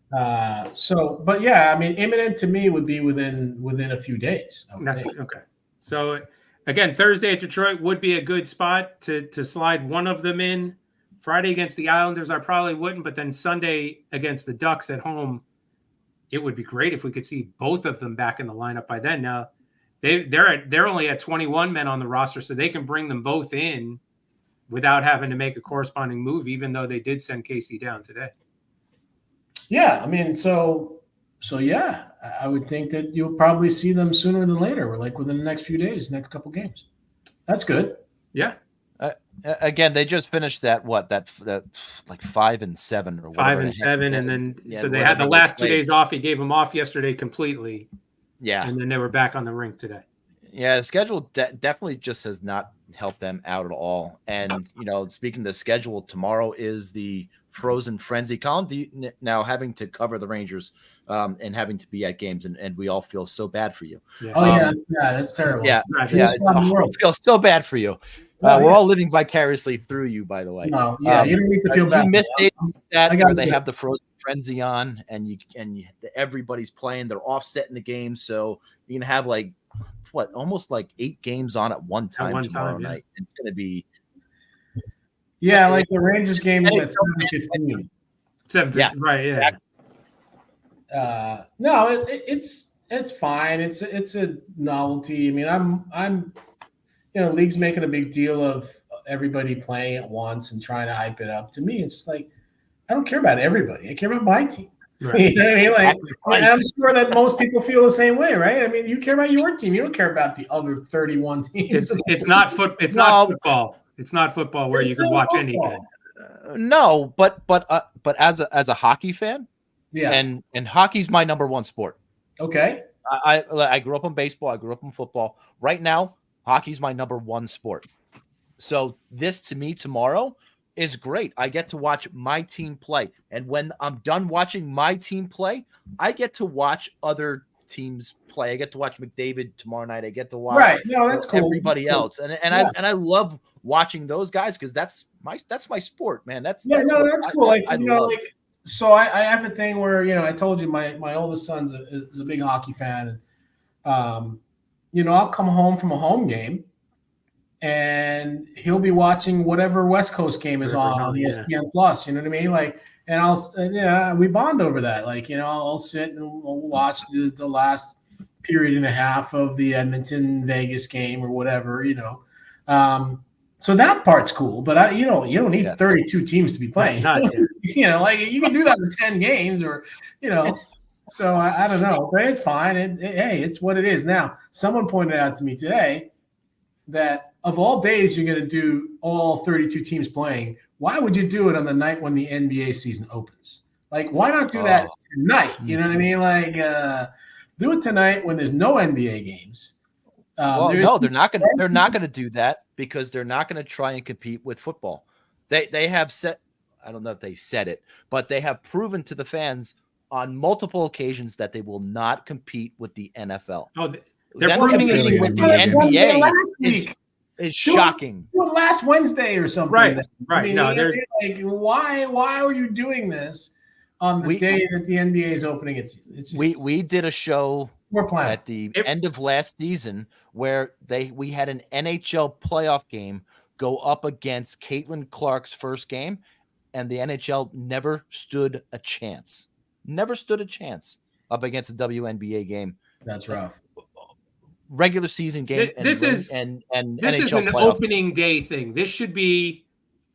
But yeah, I mean, imminent to me would be within a few days. Okay. So again, Thursday at Detroit would be a good spot to slide one of them in. Friday against the Islanders, I probably wouldn't, but then Sunday against the Ducks at home, it would be great if we could see both of them back in the lineup by then. Now, They're only at 21 men on the roster, so they can bring them both in without having to make a corresponding move, even though they did send Casey down today. Yeah, I mean, so yeah, I would think that you'll probably see them sooner than later, or like within the next few days, next couple games. That's good. Yeah. Again, they just finished that like 5-7 or whatever. 5-7, and then so they had the last 2 days off. He gave them off yesterday completely. Yeah, and then they were back on the rink today. Yeah, the schedule definitely just has not helped them out at all. And speaking of the schedule, tomorrow is the Frozen Frenzy. Colin, now having to cover the Rangers and having to be at games, and we all feel so bad for you. Yeah. Yeah, that's terrible. Yeah, I feel so bad for you. We're all living vicariously through you, by the way. No, you don't need to feel bad. You missed it. Where they have the Frozen Frenzy on, and everybody's playing. They're offsetting the game, so you can have almost like 8 games on at one time tomorrow night. It's going to be. Yeah, like the Rangers game is at 7:15. 7:15, right? Yeah. Exactly. No, it's fine. It's a novelty. I mean, I'm league's making a big deal of everybody playing at once and trying to hype it up. To me, it's just like I don't care about everybody. I care about my team. Right. You know what I mean? Like, I'm sure that most people feel the same way, right? I mean, you care about your team. You don't care about the other 31 teams. It's not football. It's not football where you can watch any game. No, but as a hockey fan, yeah, and hockey's my number one sport. Okay. I grew up in baseball. I grew up in football. Right now, hockey's my number one sport. So this to me tomorrow is great. I get to watch my team play. And when I'm done watching my team play, I get to watch other teams play. I get to watch McDavid tomorrow night. I get to watch that's cool. everybody else. And I love watching those guys because that's my sport, man. That's cool. So I have a thing where, I told you my oldest son is a big hockey fan. And, I'll come home from a home game and he'll be watching whatever West Coast game is on ESPN Plus. You know what I mean? Like, and we bond over that. Like, I'll sit and we'll watch the last period and a half of the Edmonton Vegas game or whatever, So that part's cool, but you don't need 32 teams to be playing. You can do that with 10 games or, so I don't know, but it's fine. Hey, it's what it is. Now, someone pointed out to me today that of all days you're going to do all 32 teams playing, why would you do it on the night when the NBA season opens? Like, why not do that tonight? You know what I mean? Like, do it tonight when there's no NBA games. No, they're not going to do that because they're not going to try and compete with football. They have set. I don't know if they said it, but they have proven to the fans on multiple occasions that they will not compete with the NFL. Oh, they're competing with the NBA. Is shocking. Do it last Wednesday or something. Right. I mean, why are you doing this on the day that the NBA is opening its season? It's just, we did a show at the end of last season where we had an NHL playoff game go up against Caitlin Clark's first game, and the NHL never stood a chance. Never stood a chance up against a WNBA game. That's rough. Regular season game. This is an opening day thing.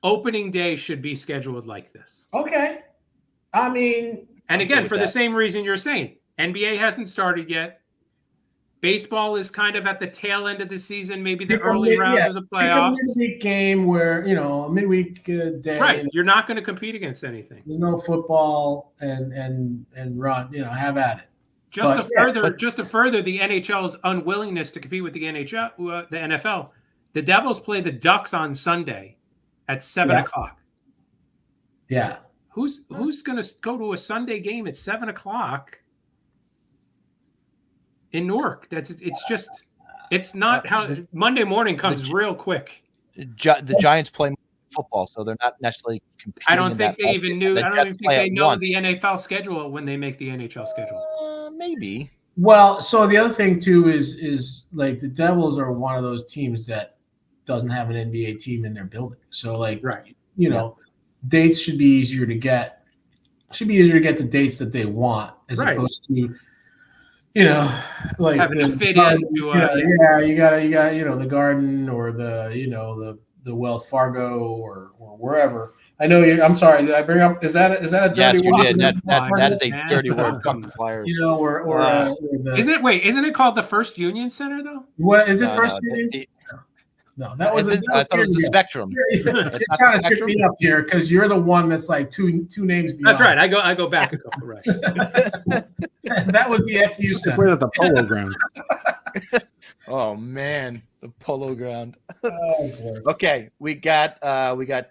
Opening day should be scheduled like this. Okay. I mean, and again, for the same reason you're saying, NBA hasn't started yet. Baseball is kind of at the tail end of the season, maybe the early round of the playoffs. It's a midweek game where, a midweek day. Right. You're not going to compete against anything. There's no football and run, have at it. Just to further the NHL's unwillingness to compete with the NFL, the Devils play the Ducks on Sunday at 7:00. Yeah. Who's going to go to a Sunday game at 7:00 in Newark? It's not how Monday morning comes real quick. The Giants play football, so they're not necessarily competing. I don't think they even knew. I don't even think they know the NFL schedule when they make the NHL schedule. Maybe. Well, so the other thing too is like the Devils are one of those teams that doesn't have an NBA team in their building. So dates should be easier to get. Should be easier to get the dates that they want as opposed to Like Having to the fit garden, into you got the garden or the Wells Fargo or wherever. I know you. I'm sorry. Did I bring up? Is that a dirty Yes, you word? did. That is a Man. dirty word. Fucking Flyers. Or the. Isn't it called the First Union Center though? What is it? No, First no, Union? No, that was. I thought it was the Spectrum. You're It's not trying the to trip me up here because you're the one that's like two names beyond. That's right. I go back a couple. Right. That was the FU Center. We're at the Polo Ground. Oh man, the Polo Ground. Oh, boy. Okay, we got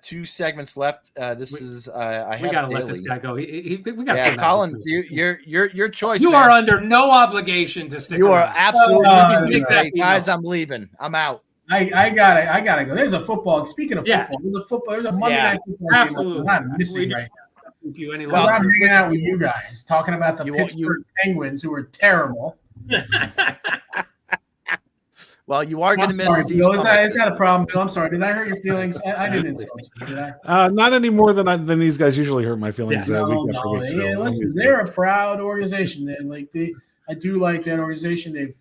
2 segments left. I We have gotta daily. let this guy go. We got. Yeah, Colin, your choice. You man. are under no obligation to stick. You are around. absolutely you know. hey, guys. I'm leaving. I'm out. I gotta go. There's a football. Speaking of Yeah. football, there's a Monday night football game Absolutely. I'm missing right now. Keep you any Because longer. I'm hanging out with you guys talking about the You- Pittsburgh Penguins, who are terrible. Well, you are going I'm to miss sorry, Steve. Bill. Is Stomach. that a problem, Bill? I'm sorry. Did I hurt your feelings? I didn't insult you, did I? Not any more than these guys usually hurt my feelings. No. Week after week, so Yeah, listen, they're a proud organization. I do like that organization.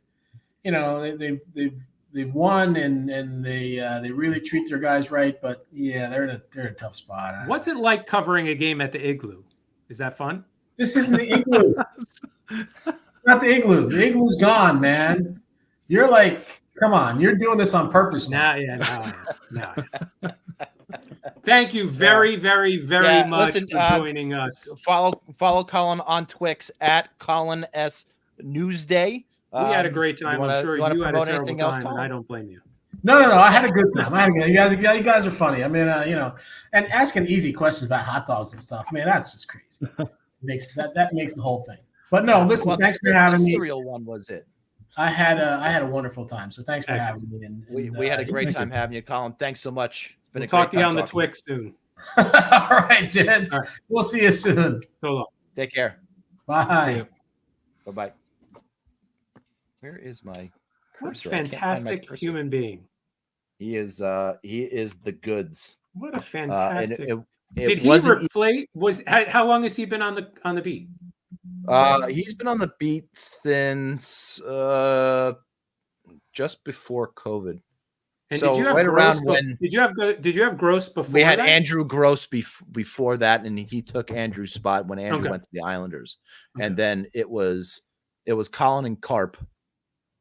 They've won and they really treat their guys right. But yeah, they're in a tough spot. What's it like covering a game at the Igloo? Is that fun? This isn't the Igloo. Not the Igloo. The Igloo's gone, man. You're like, come on, you're doing this on purpose now. No. Thank you very, very, very much listen, for joining us. Follow Colin on Twix at Colin S Newsday. We had a great time. I'm sure you had a promote terrible anything else, time, and Colin? I don't blame you. No. I had a good time. You guys are funny. I mean, and asking easy questions about hot dogs and stuff. Man, that's just crazy. That makes the whole thing. But no, listen. Well, thanks for having me. The cereal one was it? I had a wonderful time. So thanks for having me. And We had a great time having you, Colin. Thanks so much. It's been We'll a great talk to you time on the talking. Twix soon. All right, gents. All right. We'll see you soon. So long. Take care. Bye. Bye bye. Where is my What a cursor? I can't find my fantastic cursor. human being. He is the goods. What a And fantastic. it Did he wasn't. replace? How long has he been on the beat? He's been on the beat since just before COVID. And so did you have right Gross around when did you have Gross before we had that? Andrew Gross before that, and he took Andrew's spot when Andrew Okay. went to the Islanders, Okay. and then it was Colin and Carp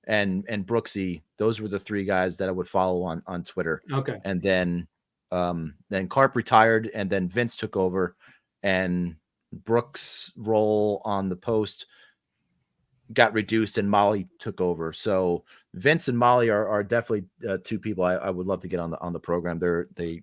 and Brooksy. Those were the 3 guys that I would follow on Twitter. Okay. And then Carp retired, and then Vince took over, and Brooks' role on the Post got reduced, and Molly took over. So Vince and Molly are definitely 2 people I would love to get on the program. They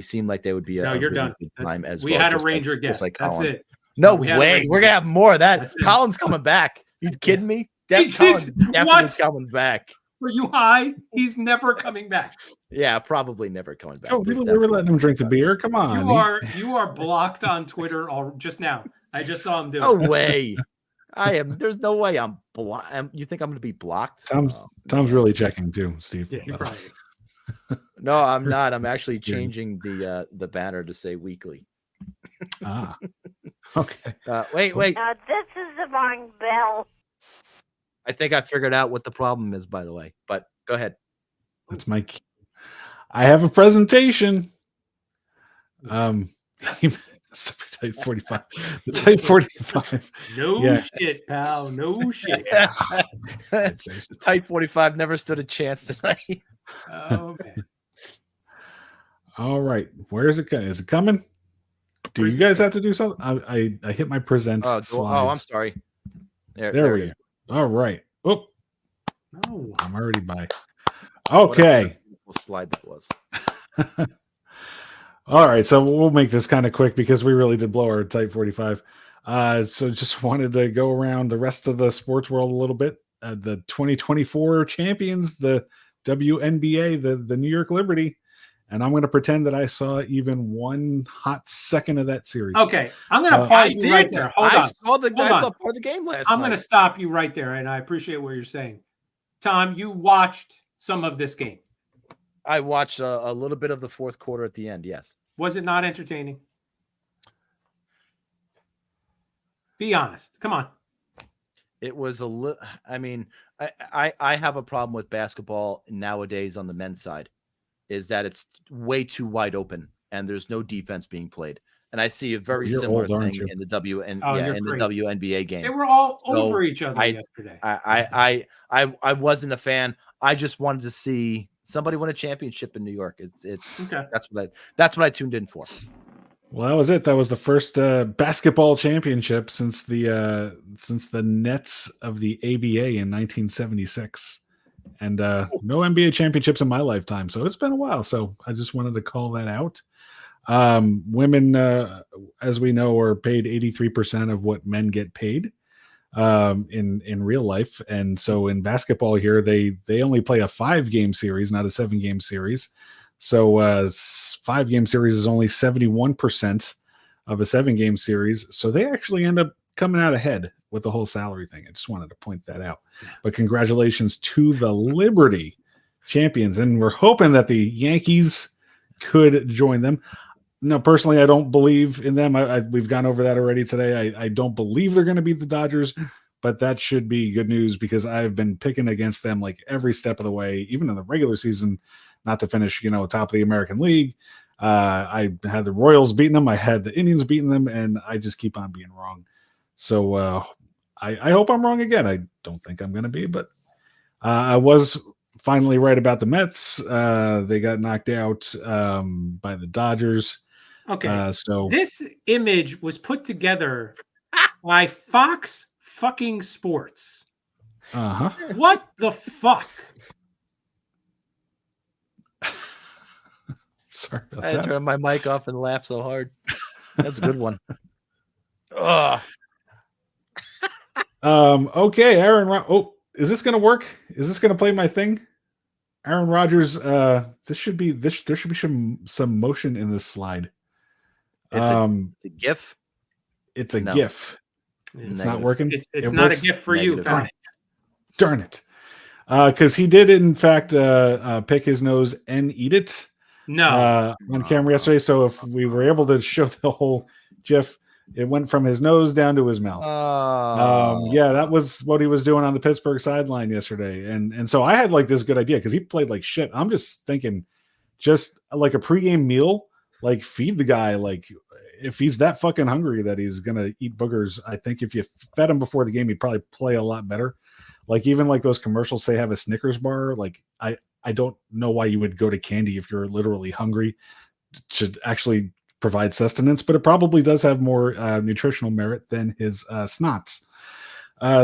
seem like they would be No, a you're really done. good time as We well. had a just like- Ranger just guest. like That's Colin. it. No We had a way. Ranger We're gonna have more of that. That's it. Colin's coming back. You kidding me? He's- Colin's definitely what? coming back. Were you high? He's never coming back. Yeah, probably never coming back. Oh, There's we were definitely- letting him drink the beer. Come on. You are blocked on Twitter just now. I just saw him do No it. way. I am. There's no way I'm blocked. You think I'm going to be blocked? Tom's Oh, really checking too, Steve. Yeah, you probably. no, I'm not. I'm actually changing the banner to say weekly. Okay. Wait. This is the wrong bell. I think I figured out what the problem is, by the way. But go ahead. That's my key. I have a presentation. Type 45. The Type 45. No Yeah. shit, pal. No shit. Type 45 never stood a chance tonight. Oh man. All right. Where is it coming? Is it coming? Do you guys have to do something? I hit my present. I'm slides. sorry. There we it go. All right. Oh, No. I'm already by. is. What a Okay. beautiful slide that was. All right. So we'll make this kind of quick because we really did blow our Type 45. So just wanted to go around the rest of the sports world a little bit. The 2024 champions, the WNBA, the New York Liberty. And I'm going to pretend that I saw even one hot second of that series. Okay, I'm going to I pause you right there. Hold I on. saw the guys on. up part of the game last I'm night. going to stop you right there, and I appreciate what you're saying. Tom, you watched some of this game. I watched a little bit of the fourth quarter at the end. Yes. Was it not entertaining? Be honest. Come on. It was a little. I mean, I have a problem with basketball nowadays on the men's side, is that it's way too wide open and there's no defense being played. And I see a very You're similar old, aren't thing you? in the You're crazy. WNBA game. They were all So over each other yesterday. I wasn't a fan. I just wanted to see somebody win a championship in New York. It's Okay. That's what I tuned in for. Well, that was it. That was the first basketball championship since the Nets of the ABA in 1976, and no NBA championships in my lifetime. So it's been a while. So I just wanted to call that out. Women, as we know, are paid 83% of what men get paid in real life, and so in basketball here, they only play a 5-game series, not a 7-game series. So 5-game series is only 71% of a 7-game series. So they actually end up coming out ahead with the whole salary thing. I just wanted to point that out. But congratulations to the Liberty champions. And we're hoping that the Yankees could join them. No, personally, I don't believe in them. We've gone over that already today. I don't believe they're going to beat the Dodgers, but that should be good news because I've been picking against them like every step of the way, even in the regular season, not to finish, top of the American League. I had the Royals beating them. I had the Indians beating them, and I just keep on being wrong. So I hope I'm wrong again. I don't think I'm going to be, but I was finally right about the Mets. They got knocked out by the Dodgers. Okay. So this image was put together by Fox fucking Sports. What the fuck? Sorry about I that. turned my mic off and laughed so hard. That's a good one. Ugh. Okay, Aaron. Oh, is this gonna work? Is this gonna play my thing? Aaron Rodgers. There should be some motion in this slide. It's a GIF. It's a GIF. It's not working. It's not works. A GIF for Negative. you. Darn it. Because he did in fact pick his nose and eat it. No. On camera yesterday. So if we were able to show the whole GIF, it went from his nose down to his mouth. Yeah, that was what he was doing on the Pittsburgh sideline yesterday. And so I had like this good idea because he played like shit. I'm just thinking, just like a pregame meal, like feed the guy. Like if he's that fucking hungry that he's gonna eat boogers, I think if you fed him before the game, he'd probably play a lot better. Like even like those commercials say have a Snickers bar. Like I don't know why you would go to candy if you're literally hungry to actually provide sustenance, but it probably does have more nutritional merit than his snots.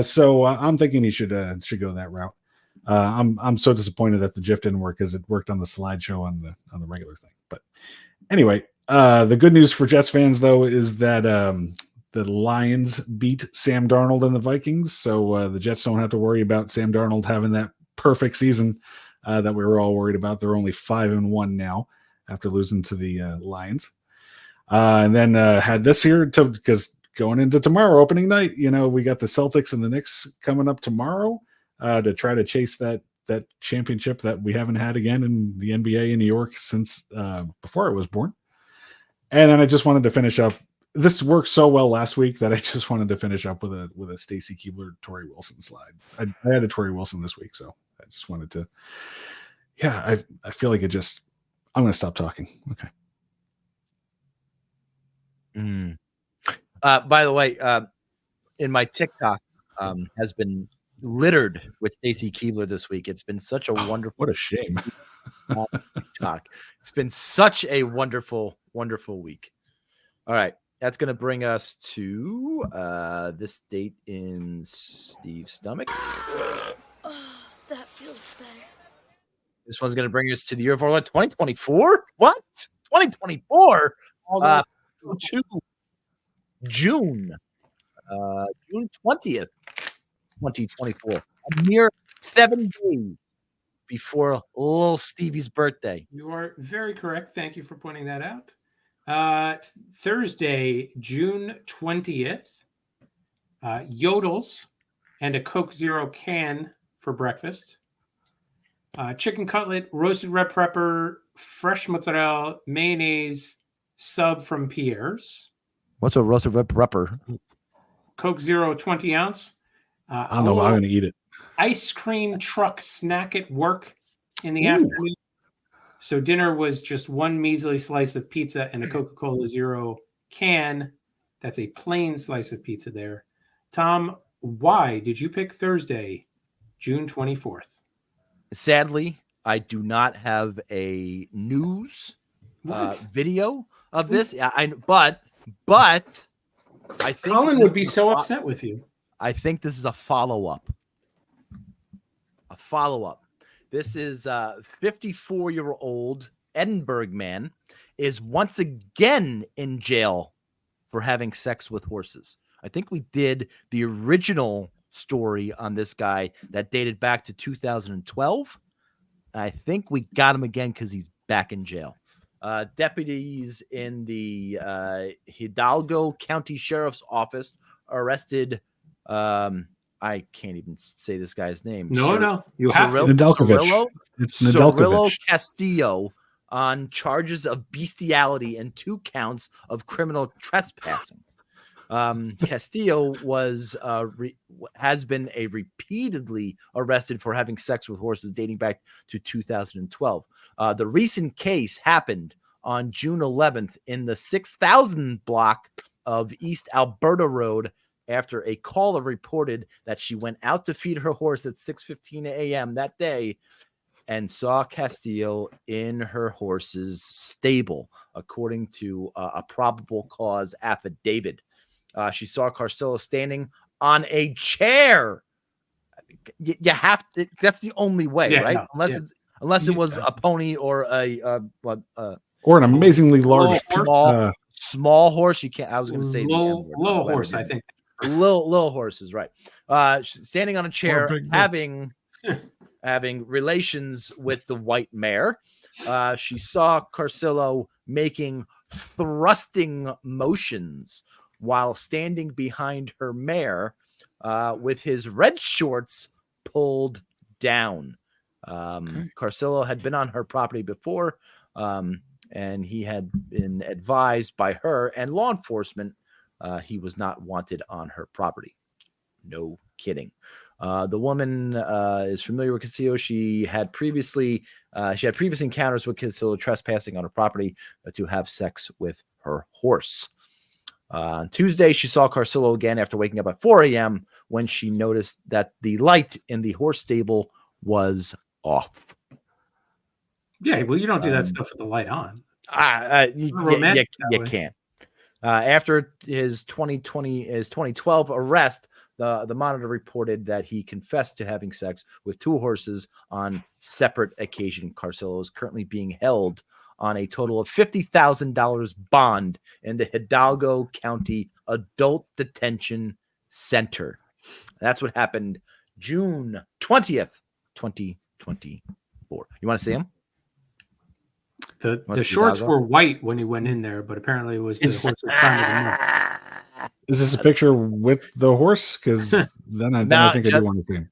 So I'm thinking he should go that route. I'm so disappointed that the GIF didn't work because it worked on the slideshow on the regular thing. But anyway, the good news for Jets fans though is that the Lions beat Sam Darnold and the Vikings, so the Jets don't have to worry about Sam Darnold having that perfect season that we were all worried about. They're only 5-1 now after losing to the Lions. And then had this here because going into tomorrow, opening night, we got the Celtics and the Knicks coming up tomorrow to try to chase that championship that we haven't had again in the NBA in New York since before I was born. And then I just wanted to finish up. This worked so well last week that I just wanted to finish up with a Stacey Keebler, Torrey Wilson slide. I had a Torrey Wilson this week, so I just wanted to. Yeah, I feel like I'm going to stop talking. Okay. By the way, in my TikTok has been littered with Stacey Keebler this week. It's been such a wonderful. What a shame. TikTok. It's been such a wonderful, wonderful week. All right. That's going to bring us to this date in Steve's stomach. Oh, that feels better. This one's going to bring us to the year of our Lord 2024. What? 2024? To June 20th, 2024. A mere 7 days before little Stevie's birthday. You are very correct. Thank you for pointing that out. Thursday, June 20th, Yodels and a Coke Zero can for breakfast. Chicken cutlet, roasted red pepper, fresh mozzarella, mayonnaise, sub from Pierre's. What's a roasted red pepper? Coke Zero 20 ounce. I don't know. I'm going to eat it. Ice cream truck snack at work in the afternoon. So dinner was just one measly slice of pizza and a Coca-Cola Zero can. That's a plain slice of pizza there. Tom, why did you pick Thursday, June 24th? Sadly, I do not have a news video of this. But I think Colin would be so upset with you. I think this is a follow-up. A follow-up. This is 54-year-old Edinburgh man is once again in jail for having sex with horses. I think we did the original story on this guy that dated back to 2012. I think we got him again because he's back in jail. Deputies in the Hidalgo County Sheriff's Office arrested I can't even say this guy's name. No, you have to. Cirillo Castillo on charges of bestiality and 2 counts of criminal trespassing. Castillo has been repeatedly arrested for having sex with horses dating back to 2012. The recent case happened on June 11th in the 6,000 block of East Alberta Road after a caller reported that she went out to feed her horse at 6:15 a.m. that day and saw Castillo in her horse's stable, according to a probable cause affidavit. She saw Castillo standing on a chair. You have to. That's the only way, right? No, unless it was a pony or or an amazingly large small horse. You can't. I was going to say little horse. I think little horses, right? Standing on a chair, having relations with the white mare. She saw Castillo making thrusting motions while standing behind her mare with his red shorts pulled down. Castillo had been on her property before, and he had been advised by her and law enforcement he was not wanted on her property. No kidding. The woman is familiar with Castillo. She had previous encounters with Castillo trespassing on her property to have sex with her horse. On Tuesday, she saw Castillo again after waking up at 4 a.m. when she noticed that the light in the horse stable was off. Yeah, well, you don't do that stuff with the light on. You can't. After his 2012 arrest, the Monitor reported that he confessed to having sex with 2 horses on separate occasions. Castillo is currently being held on a total of $50,000 bond in the Hidalgo County Adult Detention Center. That's what happened June 20th, 2024. You want to see him? The shorts were white when he went in there, but apparently it was the horse was trying to. Is this a picture with the horse? Because then I think I do want to see him.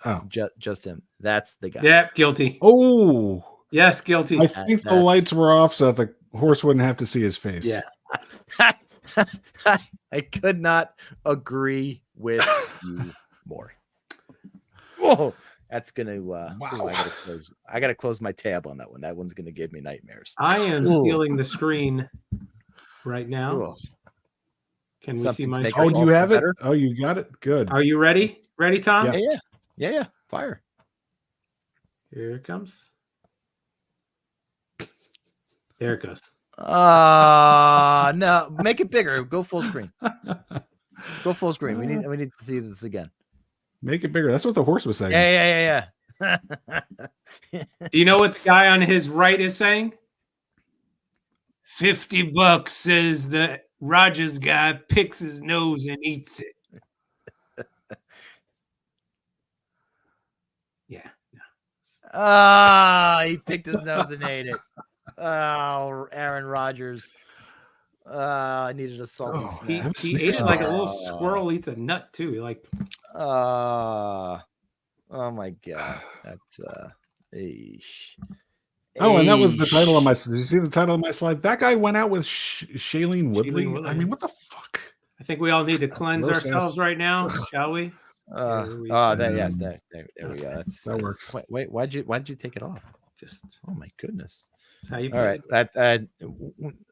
Oh, just him. That's the guy. Yeah, guilty. Oh, yes, guilty. I think the lights were off so that the horse wouldn't have to see his face. Yeah. I could not agree with you more. Whoa. That's gonna. Wow. I gotta close my tab on that one. That one's gonna give me nightmares. I am stealing the screen right now. Ugh. Can we see my? Oh, do you have it? Oh, you got it. Good. Are you ready? Ready, Tom? Yes. Yeah. Fire. Here it comes. There it goes. No, make it bigger. Go full screen. Go full screen. We need to see this again. Make it bigger. That's what the horse was saying. Yeah. Do you know what the guy on his right is saying? $50 says the Rogers guy picks his nose and eats it. Yeah. He picked his nose and ate it. Oh, Aaron Rodgers. I needed a salty snack. He ate it like a little squirrel eats a nut too. Oh my god, that's Oh, and that was the title of my. Did you see the title of my slide? That guy went out with Shailene Woodley. I mean, what the fuck? I think we all need to cleanse ourselves right now, shall we? There we go. That works. Wait, why'd you take it off? Just Oh my goodness. that's how you All right.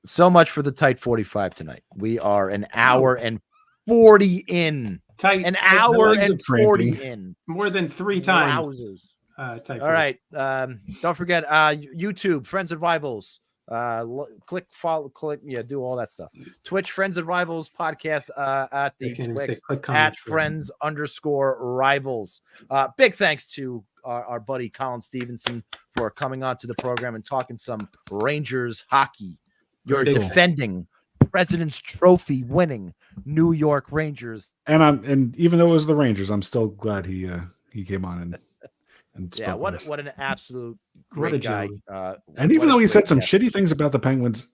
So much for the tight 45 tonight. We are an hour and 40 in. Tight. An hour legs and are cramping. 40 in. More than 3 times. Wowzers. Tight All right. Don't forget YouTube, Friends and Rivals. Click, follow, do all that stuff. Twitch, Friends and Rivals podcast at the Twix at Friends_Rivals. Big thanks to our buddy Colin Stephenson for coming on to the program and talking some Rangers hockey. Your defending President's Trophy winning New York Rangers. And even though it was the Rangers, I'm still glad he came on and yeah, what an absolute great guy. And even though he said some shitty things about the Penguins,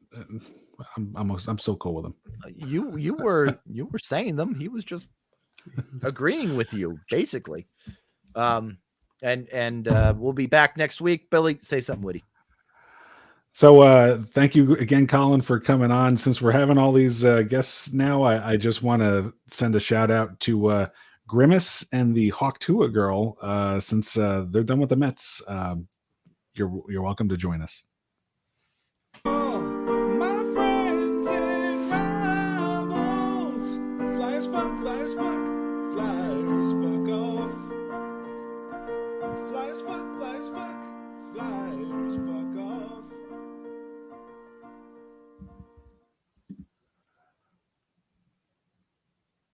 I'm so cool with him. You were saying them. He was just agreeing with you, basically. And we'll be back next week. Billy, say something witty. So thank you again, Colin, for coming on. Since we're having all these guests now, I just want to send a shout out to Grimace and the Hawk Tua girl, since they're done with the Mets. You're welcome to join us. My friends and rivals, Flyers fun, Flyers fun.